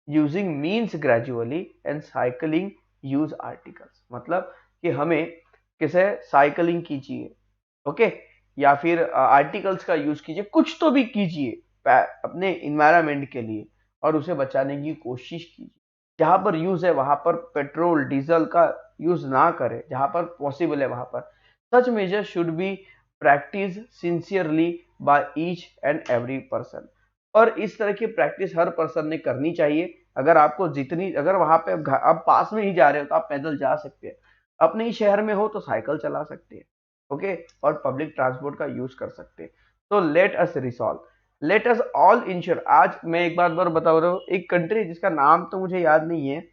[SPEAKER 1] using means gradually and cycling use articles, मतलब कि हमें किसे साइकिलिंग कीजिए, ओके, या फिर आर्टिकल्स का यूज कीजिए, कुछ तो भी कीजिए अपने इन्वायरमेंट के लिए और उसे बचाने की कोशिश कीजिए। जहां पर यूज है वहां पर पेट्रोल डीजल का यूज ना करें, जहां पर पॉसिबल है वहां पर। Such measure should be practise sincerely by each and every person, और इस तरह की प्रैक्टिस हर पर्सन ने करनी चाहिए। अगर आपको जितनी, अगर वहां पे आप पास में ही जा रहे हो तो आप पैदल जा सकते हैं, अपने ही शहर में हो तो साइकिल चला सकते हैं, ओके, और पब्लिक ट्रांसपोर्ट का यूज कर सकते हैं। तो let us resolve, let us all ensure. आज मैं एक बात बार बता रहा हूँ, एक कंट्री जिसका नाम तो मुझे याद नहीं है,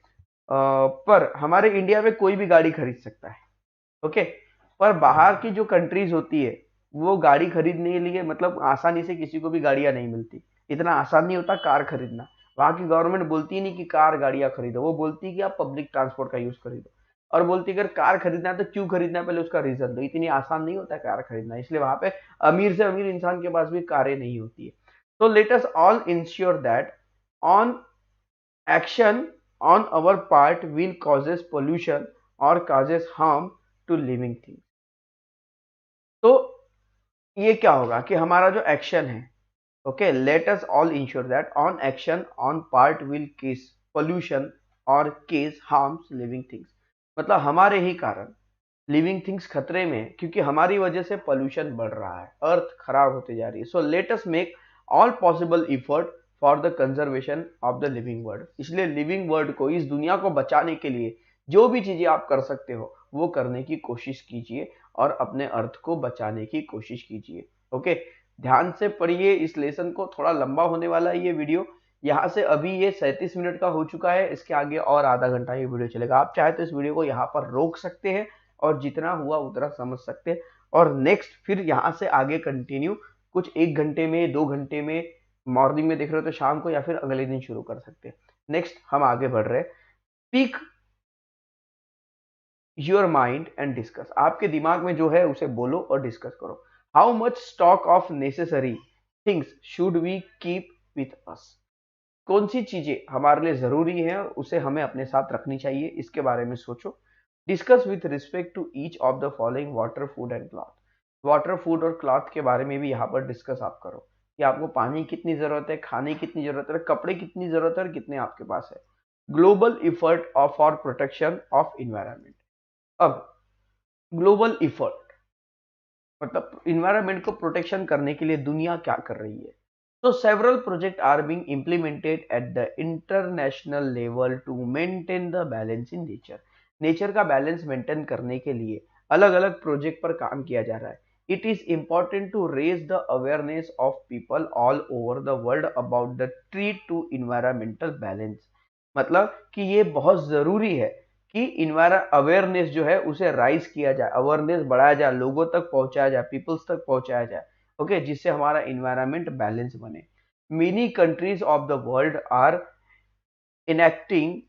[SPEAKER 1] पर हमारे इंडिया में कोई भी गाड़ी खरीद सकता है, ओके, पर बाहर की जो कंट्रीज होती है वो गाड़ी खरीदने के लिए मतलब आसानी से किसी को भी गाड़ियां नहीं मिलती। इतना आसान नहीं होता कार खरीदना। वहां की गवर्नमेंट बोलती नहीं कि कार गाड़ियां खरीदो, वो बोलती है कि आप पब्लिक ट्रांसपोर्ट का यूज खरीदो, और बोलती है अगर कार खरीदना है तो क्यों खरीदना है पहले उसका रीजन दो। इतनी आसान नहीं होता कार खरीदना, इसलिए वहां पे अमीर से अमीर इंसान के पास भी कारें नहीं होती है। तो let us all ensure that on action on our part will causes pollution or causes harm to living things। तो ये क्या होगा कि हमारा जो एक्शन है, okay, let us all ensure that on action on part will case pollution और case harms living things, मतलब हमारे ही कारण लिविंग थिंग्स खतरे में है, क्योंकि हमारी वजह से पोल्यूशन बढ़ रहा है, अर्थ खराब होते जा रही है। So let us make all possible effort for the conservation of the living world. इसलिए लिविंग वर्ल्ड को, इस दुनिया को बचाने के लिए जो भी चीजें आप कर सकते हो वो करने की कोशिश कीजिए और अपने अर्थ को बचाने की कोशिश कीजिए, ओके। ध्यान से पढ़िए इस लेसन को, थोड़ा लंबा होने वाला है ये वीडियो। यहाँ से अभी ये 37 मिनट का हो चुका है, इसके आगे और आधा घंटा ये वीडियो चलेगा। आप चाहे तो इस वीडियो को यहाँ पर रोक सकते हैं और जितना हुआ उतना समझ सकते हैं, और नेक्स्ट फिर यहाँ से आगे कंटिन्यू कुछ 1 घंटे में, 2 घंटे में, मॉर्निंग में देख रहे हो तो शाम को, या फिर अगले दिन शुरू कर सकते हैं। नेक्स्ट हम आगे बढ़ रहे हैं। Speak your mind and discuss, आपके दिमाग में जो है उसे बोलो और डिस्कस करो। How much stock of necessary things should we keep with us, कौन सी चीजें हमारे लिए जरूरी है और उसे हमें अपने साथ रखनी चाहिए, इसके बारे में सोचो। Discuss with respect to each of the following water, food and cloth. Water, food और क्लॉथ के बारे में भी यहाँ पर डिस्कस आप करो कि आपको पानी कितनी जरूरत है, खाने कितनी जरूरत है, कपड़े कितनी जरूरत है और कितने आपके पास है। Global effort of for protection of environment. अब ग्लोबल इफर्ट मतलब इन्वायरमेंट को प्रोटेक्शन करने के लिए दुनिया क्या कर रही है। तो several project are being implemented at the international level to maintain the balance in nature. Nature का बैलेंस मेंटेन करने के लिए अलग अलग प्रोजेक्ट पर काम किया जा रहा है। It is important to raise the awareness of people all over the world about the threat to environmental balance, मतलब कि ये बहुत जरूरी है कि अवेयरनेस जो है उसे राइज किया जाए, अवेयरनेस बढ़ाया जाए, लोगों तक पहुंचाया जाए, पीपल्स तक पहुंचाया जाए, ओके, जिससे हमारा इन्वायरमेंट बैलेंस बने। Many countries of the world are enacting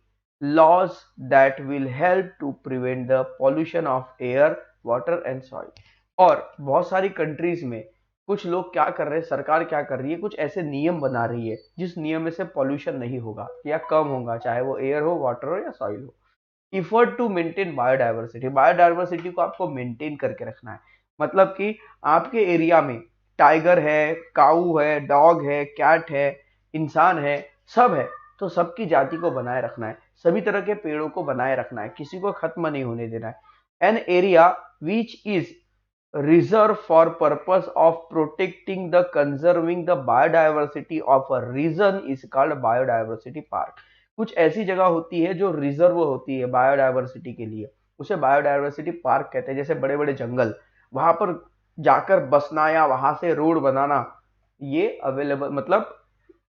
[SPEAKER 1] laws that will help to prevent the pollution of air, water and soil. और बहुत सारी कंट्रीज में कुछ लोग क्या कर रहे हैं, सरकार क्या कर रही है, कुछ ऐसे नियम बना रही है जिस नियम में से पॉल्यूशन नहीं होगा या कम होगा, चाहे वो एयर हो, वाटर हो या सॉइल हो। Effort to maintain biodiversity, biodiversity को आपको मेंटेन करके रखना है, मतलब कि आपके एरिया में टाइगर है, काऊ है, डॉग है, कैट है, इंसान है, सब है, तो सबकी जाति को बनाए रखना है, सभी तरह के पेड़ों को बनाए रखना है, किसी को खत्म नहीं होने देना है। An area which is reserved for purpose of protecting the conserving the biodiversity of a region is called biodiversity park। कुछ ऐसी जगह होती है जो रिजर्व होती है बायोडाइवर्सिटी के लिए, उसे बायोडाइवर्सिटी पार्क कहते हैं। जैसे बड़े बड़े जंगल, वहां पर जाकर बसना या वहां से रोड बनाना, ये अवेलेबल, मतलब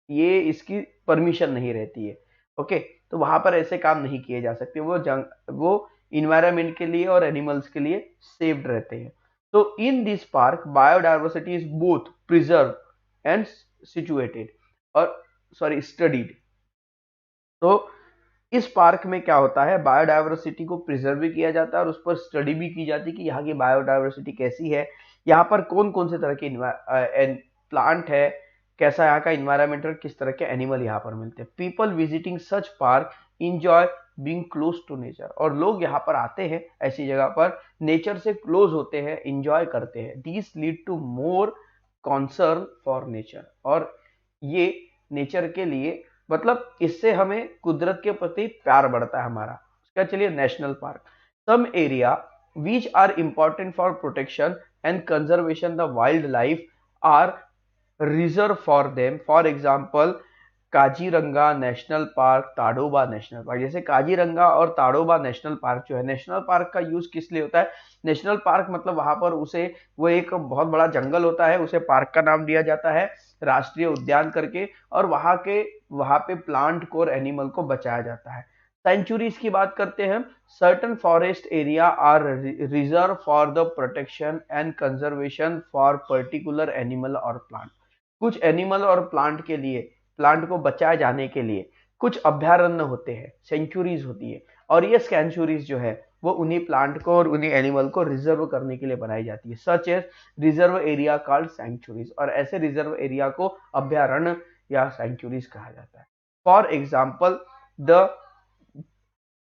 [SPEAKER 1] ये इसकी परमिशन नहीं रहती है। ओके, तो वहां पर ऐसे काम नहीं किए जा सकते, वो इन्वायरमेंट के लिए और एनिमल्स के लिए सेव्ड रहते हैं। तो in this park biodiversity is both preserve and situated, और सॉरी स्टडीड। तो इस पार्क में क्या होता है, बायोडायवर्सिटी को प्रिजर्व भी किया जाता है और उस पर स्टडी भी की जाती है कि यहाँ की बायोडायवर्सिटी कैसी है, यहाँ पर कौन कौन से तरह के प्लांट है, कैसा यहाँ का इन्वायरमेंट और किस तरह के एनिमल यहाँ पर मिलते हैं। People visiting such park enjoy being close to nature, और लोग यहाँ पर आते हैं ऐसी जगह पर, नेचर से क्लोज होते हैं, इंजॉय करते हैं। This lead to more concern for nature, और ये नेचर के लिए, मतलब इससे हमें कुदरत के प्रति प्यार बढ़ता है हमारा। उसका चलिए national park, some area which are important for protection and conservation the wildlife are reserve for them. For example Kaziranga national park, Tadoba national park. जैसे काजीरंगा और ताडोबा नेशनल पार्क जो है, नेशनल पार्क का यूज किस लिए होता है, नेशनल पार्क मतलब वहां पर उसे, वो एक बहुत बड़ा जंगल होता है, उसे पार्क का नाम दिया जाता है राष्ट्रीय उद्यान करके, और वहां पे प्लांट को और एनिमल को बचाया जाता है। सेंचुरीज की बात करते हैं, certain forest area are reserve for the protection and conservation for particular animal और प्लांट। कुछ एनिमल और प्लांट के लिए, प्लांट को बचाए जाने के लिए कुछ अभ्यारण्य होते हैं, सेंचुरीज होती है, और ये सेंचुरीज जो है वो उन्हीं प्लांट को और उन्हीं एनिमल को रिजर्व करने के लिए बनाई जाती है, such as reserve area called sanctuaries, और ऐसे रिजर्व एरिया को अभ्यारण्य या सेंचुरीज कहा जाता है। फॉर एग्जाम्पल द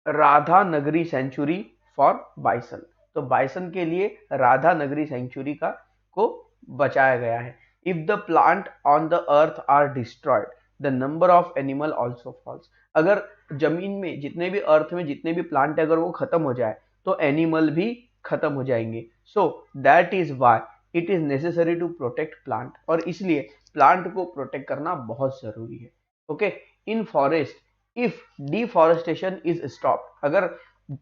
[SPEAKER 1] राधा नगरी सेंचुरी फॉर बाइसन, तो बाइसन के लिए राधा नगरी सेंचुरी का को बचाया गया है। If the plant on the earth are destroyed the number of animal also falls, अगर जमीन में जितने भी, अर्थ में जितने भी प्लांट है, अगर वो खत्म हो जाए तो एनिमल भी खत्म हो जाएंगे। So that is why it is necessary to protect plant, और इसलिए प्लांट को प्रोटेक्ट करना बहुत जरूरी है। Okay, in forest if deforestation is stop, अगर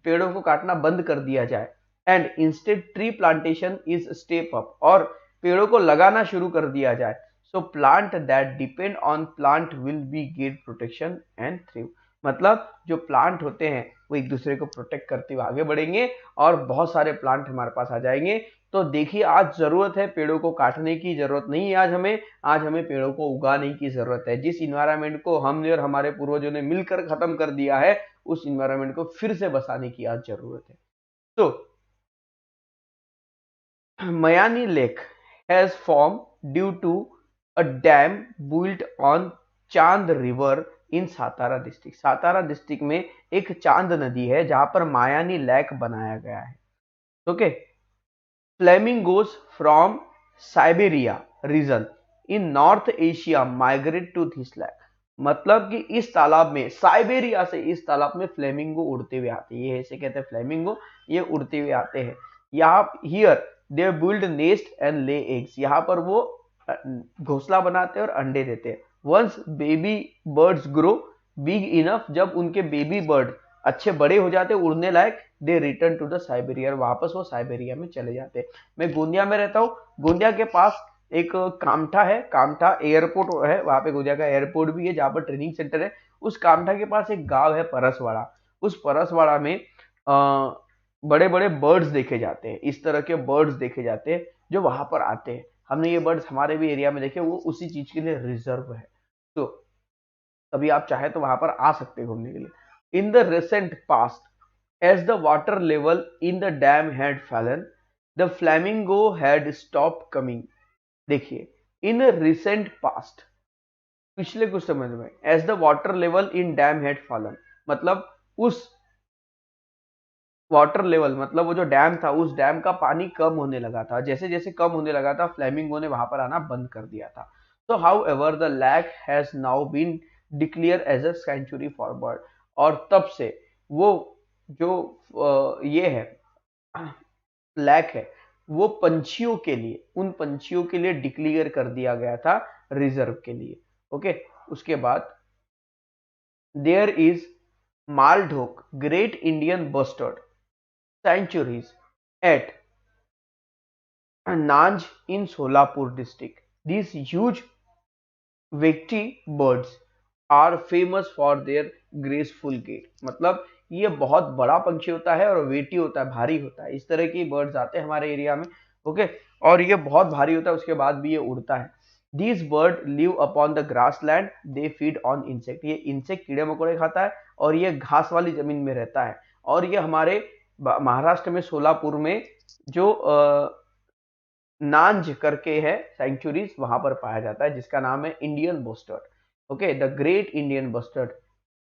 [SPEAKER 1] पेड़ों को काटना बंद कर दिया जाए, and instead tree plantation is step up, और पेड़ों को लगाना शुरू कर दिया जाए, so plant that depend on plant will be get protection and thrive, मतलब जो प्लांट होते हैं वो एक दूसरे को प्रोटेक्ट करते हुए आगे बढ़ेंगे और बहुत सारे प्लांट हमारे पास आ जाएंगे। तो देखिए, आज जरूरत है, पेड़ों को काटने की जरूरत नहीं है, आज हमें पेड़ों को उगाने की जरूरत है। जिस इन्वायरमेंट को हमने और हमारे पूर्वजों ने मिलकर खत्म कर दिया है, उस इन्वायरमेंट को फिर से बसाने की आज जरूरत है। तो Mayani Lake has formed due to a dam built on चांद river in Satara district. Satara district में एक चांद नदी है जहां पर मायानी लेक बनाया गया है। Okay, flamingos from Siberia region in north Asia migrate to this lake, मतलब कि इस तालाब में, साइबेरिया से इस तालाब में फ्लेमिंगो उड़ते हुए आते हैं, ये ऐसे कहते हैं फ्लेमिंगो, ये उड़ते हुए आते हैं। यहाँ here they build nest and lay eggs, यहाँ पर वो घोंसला बनाते हैं और अंडे देते हैं। Once baby birds grow big enough, जब उनके बेबी बर्ड अच्छे बड़े हो जाते हैं, उड़ने लायक, दे रिटर्न टू द साइबेरिया, वापस वो साइबेरिया में चले जाते हैं। मैं गोंदिया में रहता हूँ, गोंदिया के पास एक कामठा है, कामठा एयरपोर्ट है, वहां पे गोंदिया का एयरपोर्ट भी है जहाँ पर ट्रेनिंग सेंटर है। उस कामठा के पास एक गांव है परसवाड़ा, उस परसवाड़ा में बड़े बड़े बर्ड्स देखे जाते हैं, इस तरह के बर्ड्स देखे जाते हैं जो वहां पर आते हैं। हमने ये बर्ड्स हमारे भी एरिया में देखे, वो उसी चीज के लिए रिजर्व है। तो कभी आप चाहे तो वहां पर आ सकते हैं घूमने के लिए। In the recent past as the water level in the dam had fallen, the flamingo had stopped coming। देखिए, in a recent past, पिछले कुछ समय में, as the water level in dam had fallen, मतलब उस वाटर लेवल, मतलब वो जो डैम था, उस डैम का पानी कम होने लगा था, जैसे जैसे कम होने लगा था, फ्लेमिंगो ने वहां पर आना बंद कर दिया था। तो however the lake has now been declared as a sanctuary for bird, और तब से वो जो ये है लैक है, वो पंछियों के लिए, उन पंछियों के लिए डिक्लेयर कर दिया गया था रिजर्व के लिए। ओके, उसके बाद there is Maldhok great Indian bustard sanctuaries at Nanj in Solapur district. These huge hefty birds are famous for their graceful gait. मतलब ये बहुत बड़ा पंछी होता है और वेटी होता है, भारी होता है। इस तरह की बर्ड्स आते हैं हमारे एरिया में, ओके। और ये बहुत भारी होता है, उसके बाद भी ये उड़ता है। These bird live upon the grass land, they feed on insect. ये इंसेक्ट कीड़े मकोड़े खाता है और ये घास वाली जमीन में रहता है। और ये हमारे महाराष्ट्र में सोलापुर में जो नांज करके है सेंचुरीज, वहां पर पाया जाता है, जिसका नाम है Indian bustard. Okay, the great Indian bustard,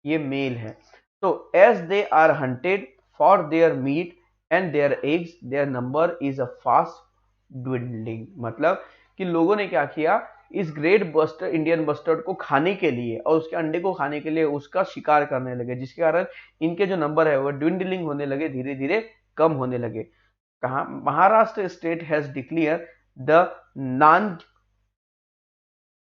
[SPEAKER 1] ये मेल है। तो as they are hunted for their meat and their eggs, their number is a fast dwindling. मतलब कि लोगों ने क्या किया, इस ग्रेट बस्टर्ड, इंडियन बस्टर्ड को खाने के लिए और उसके अंडे को खाने के लिए उसका शिकार करने लगे, जिसके कारण इनके जो नंबर है वो ड्विंडलिंग होने लगे, धीरे धीरे कम होने लगे। कहा, Maharashtra state has declared the Nanaj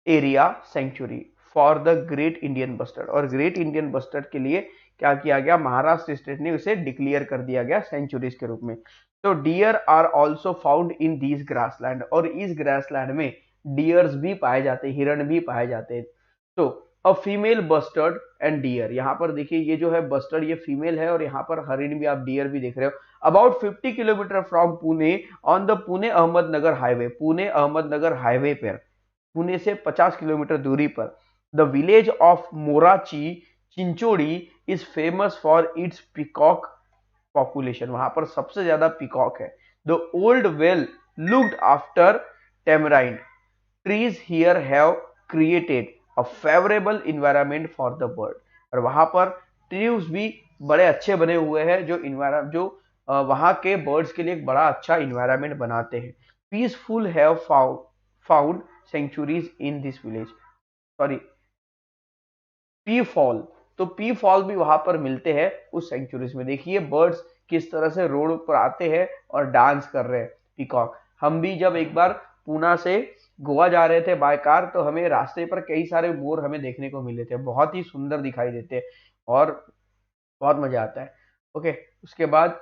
[SPEAKER 1] area sanctuary for the great Indian bustard. और ग्रेट इंडियन बस्टर्ड के लिए क्या किया गया, महाराष्ट्र स्टेट ने उसे डिक्लेयर कर दिया गया सेंचुरीज के रूप में। तो deer are also found in these grassland, और इस ग्रासलैंड में डियर्स भी पाए जाते हैं, हिरण भी पाए जाते हैं। तो a female bustard and deer, यहाँ पर देखिए ये जो है बस्टर्ड ये फीमेल है और यहाँ पर हरिण भी, आप डियर भी देख रहे हो। About 50 kilometres from Pune on the Pune Ahmednagar highway, Pune Ahmednagar highway पर, पुणे से 50 किलोमीटर दूरी पर, the village of Morachi Chinchodi is famous for its peacock population. वहां पर सबसे ज्यादा पिकॉक है। The old well looked after tamarind trees here have created a favourable environment for the bird. और वहां पर ट्रीज भी बड़े अच्छे बने हुए हैं, जो वहां के बर्ड्स के लिए एक बड़ा अच्छा इन्वायरमेंट बनाते हैं। Peaceful have found sanctuaries in this village, sorry peafowl, तो पी फॉल भी वहां पर मिलते हैं उस सेंचुरीज में। देखिए बर्ड्स किस तरह से रोड पर आते हैं और डांस कर रहे हैं, पीकॉक। हम भी जब एक बार पूना से गोवा जा रहे थे बाय कार, तो हमें रास्ते पर कई सारे मोर हमें देखने को मिले थे, बहुत ही सुंदर दिखाई देते हैं और बहुत मजा आता है। ओके, उसके बाद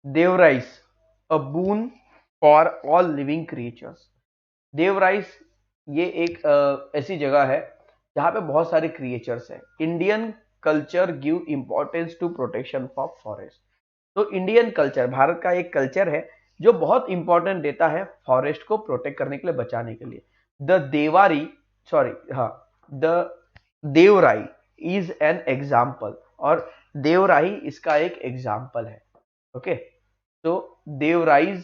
[SPEAKER 1] devrais, a boon for all living creatures. Devrais ये एक ऐसी जगह है जहां पे बहुत सारे क्रिएचर्स हैं। Indian culture give importance to protection of forest. तो इंडियन कल्चर, भारत का एक कल्चर है जो बहुत इंपॉर्टेंट देता है फॉरेस्ट को प्रोटेक्ट करने के लिए, बचाने के लिए। द देवारी, सॉरी हाँ, the Devrai is an example, और देवराई इसका एक एग्जाम्पल है। ओके, तो devrais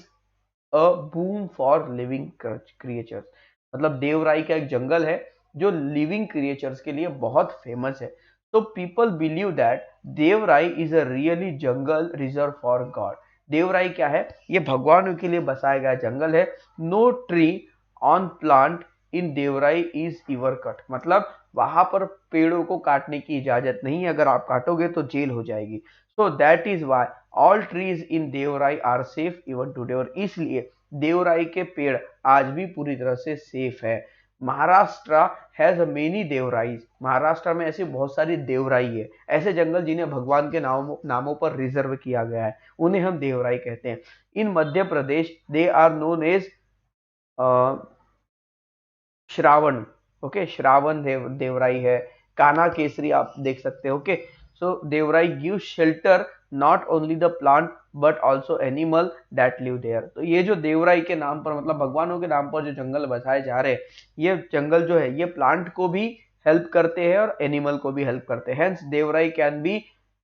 [SPEAKER 1] a boom for living creatures, मतलब देवराई का एक जंगल है जो लिविंग क्रिएचर्स के लिए बहुत फेमस है। तो people believe that Devrai is a really jungle reserve for God. देवराई क्या है, ये भगवानों के लिए बसाया गया जंगल है। No tree on plant in devrai is इवर cut, मतलब वहां पर पेड़ों को काटने की इजाजत नहीं है, अगर आप काटोगे तो जेल हो जाएगी। सो that is why all trees in Devrai are safe even today, और इसलिए देवराई के पेड़ आज भी पूरी तरह से सेफ है। महाराष्ट्र हैज मेनी देवराइज, महाराष्ट्र में ऐसी बहुत सारी देवराई है, ऐसे जंगल जिन्हें भगवान के नामों पर रिजर्व किया गया है, उन्हें हम देवराई कहते हैं। In Madhya Pradesh they are known as Shravan. Okay, Shravan देवराई है। कान्हा केसरी आप देख सकते हो। Okay, so devrai give shelter not only the plant but also animal that live there. तो ये जो देवराई के नाम पर, मतलब भगवानों के नाम पर जो जंगल बसाए जा रहे हैं, ये जंगल जो है ये प्लांट को भी हेल्प करते हैं और एनिमल को भी हेल्प करते हैं। Hence devrai can be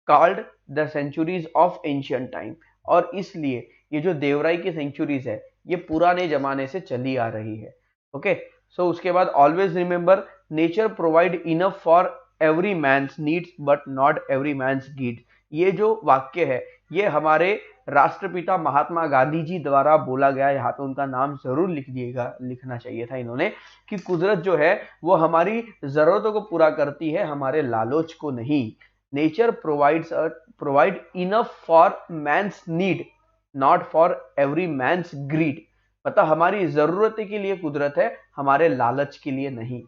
[SPEAKER 1] called the sanctuaries of ancient time. और इसलिए ये जो देवराई की सेंचुरीज है ये पुराने जमाने से चली आ रही है। ओके, सो उसके बाद always remember nature provide enough for every man's needs but not every man's needs. ये जो वाक्य है ये हमारे राष्ट्रपिता महात्मा गांधी जी द्वारा बोला गया, यहाँ पे उनका नाम जरूर लिख दिएगा, लिखना चाहिए था इन्होंने, कि कुदरत जो है वो हमारी जरूरतों को पूरा करती है, हमारे लालच को नहीं। Nature provide enough for man's need not for every man's greed, मतलब हमारी जरूरत के लिए कुदरत है, हमारे लालच के लिए नहीं।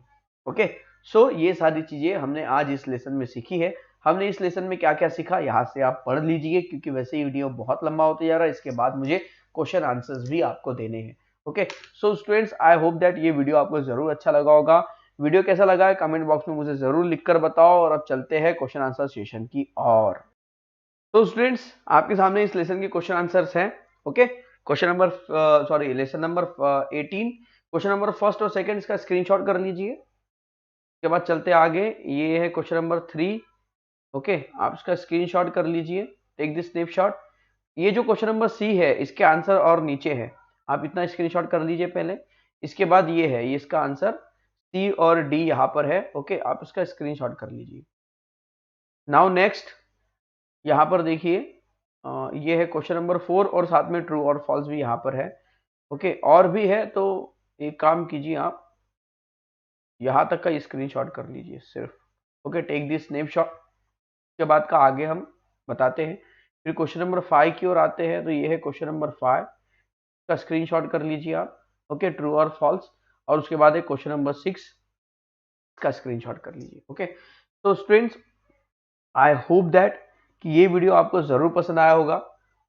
[SPEAKER 1] ओके, सो ये सारी चीजें हमने आज इस लेसन में सीखी है। हमने इस लेसन में क्या क्या सीखा यहाँ से आप पढ़ लीजिए, क्योंकि वैसे ही वीडियो बहुत लंबा होते जा रहा है। इसके बाद मुझे क्वेश्चन आंसर्स भी आपको देने हैं। Okay, so students, I hope that ये वीडियो आपको जरूर अच्छा लगा होगा। वीडियो कैसा लगा है कमेंट बॉक्स में मुझे जरूर लिखकर बताओ। और अब चलते हैं क्वेश्चन आंसर सेशन की ओर। तो स्टूडेंट्स, आपके सामने इस लेसन के क्वेश्चन आंसर्स हैं। Okay, question number lesson number 18, question number first और सेकंड इसका स्क्रीनशॉट कर लीजिए। उसके बाद चलते आगे, ये है क्वेश्चन नंबर 3। ओके, आप इसका स्क्रीनशॉट कर लीजिए, टेक दिस स्नैपशॉट। ये जो क्वेश्चन नंबर सी है इसके आंसर और नीचे है, आप इतना स्क्रीनशॉट कर लीजिए पहले। इसके बाद ये है, ये इसका आंसर सी और डी यहाँ पर है। ओके, आप इसका स्क्रीनशॉट कर लीजिए। नाउ नेक्स्ट, यहाँ पर देखिए, ये है क्वेश्चन नंबर 4 और साथ में ट्रू और फॉल्स भी यहाँ पर है। ओके, और भी है तो एक काम कीजिए, आप यहाँ तक का स्क्रीनशॉट कर लीजिए सिर्फ। Okay, take this snapshot. के बाद का आगे हम बताते हैं। फिर क्वेश्चन नंबर 5 की ओर आते हैं, तो ये है क्वेश्चन नंबर 5 का स्क्रीनशॉट कर लीजिए आप। ओके, ट्रू और फॉल्स। और उसके बाद है क्वेश्चन नंबर 6 का स्क्रीनशॉट कर लीजिए। ओके, तो स्टूडेंट्स, आई होप दैट कि ये वीडियो आपको जरूर पसंद आया होगा।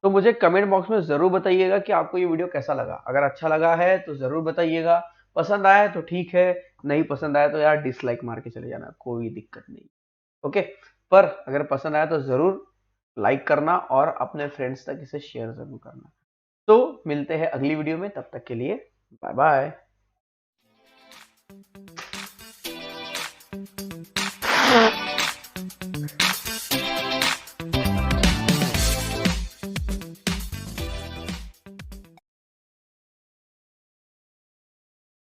[SPEAKER 1] तो मुझे कमेंट बॉक्स में जरूर बताइएगा कि आपको ये वीडियो कैसा लगा। अगर अच्छा लगा है तो जरूर बताइएगा, पसंद आया है तो ठीक है, नहीं पसंद आया तो यार डिसलाइक मार के चले जाना, कोई दिक्कत नहीं। ओके, पर अगर पसंद आया तो जरूर लाइक करना और अपने फ्रेंड्स तक इसे शेयर जरूर करना। तो मिलते हैं अगली वीडियो में, तब तक के लिए बाय बाय।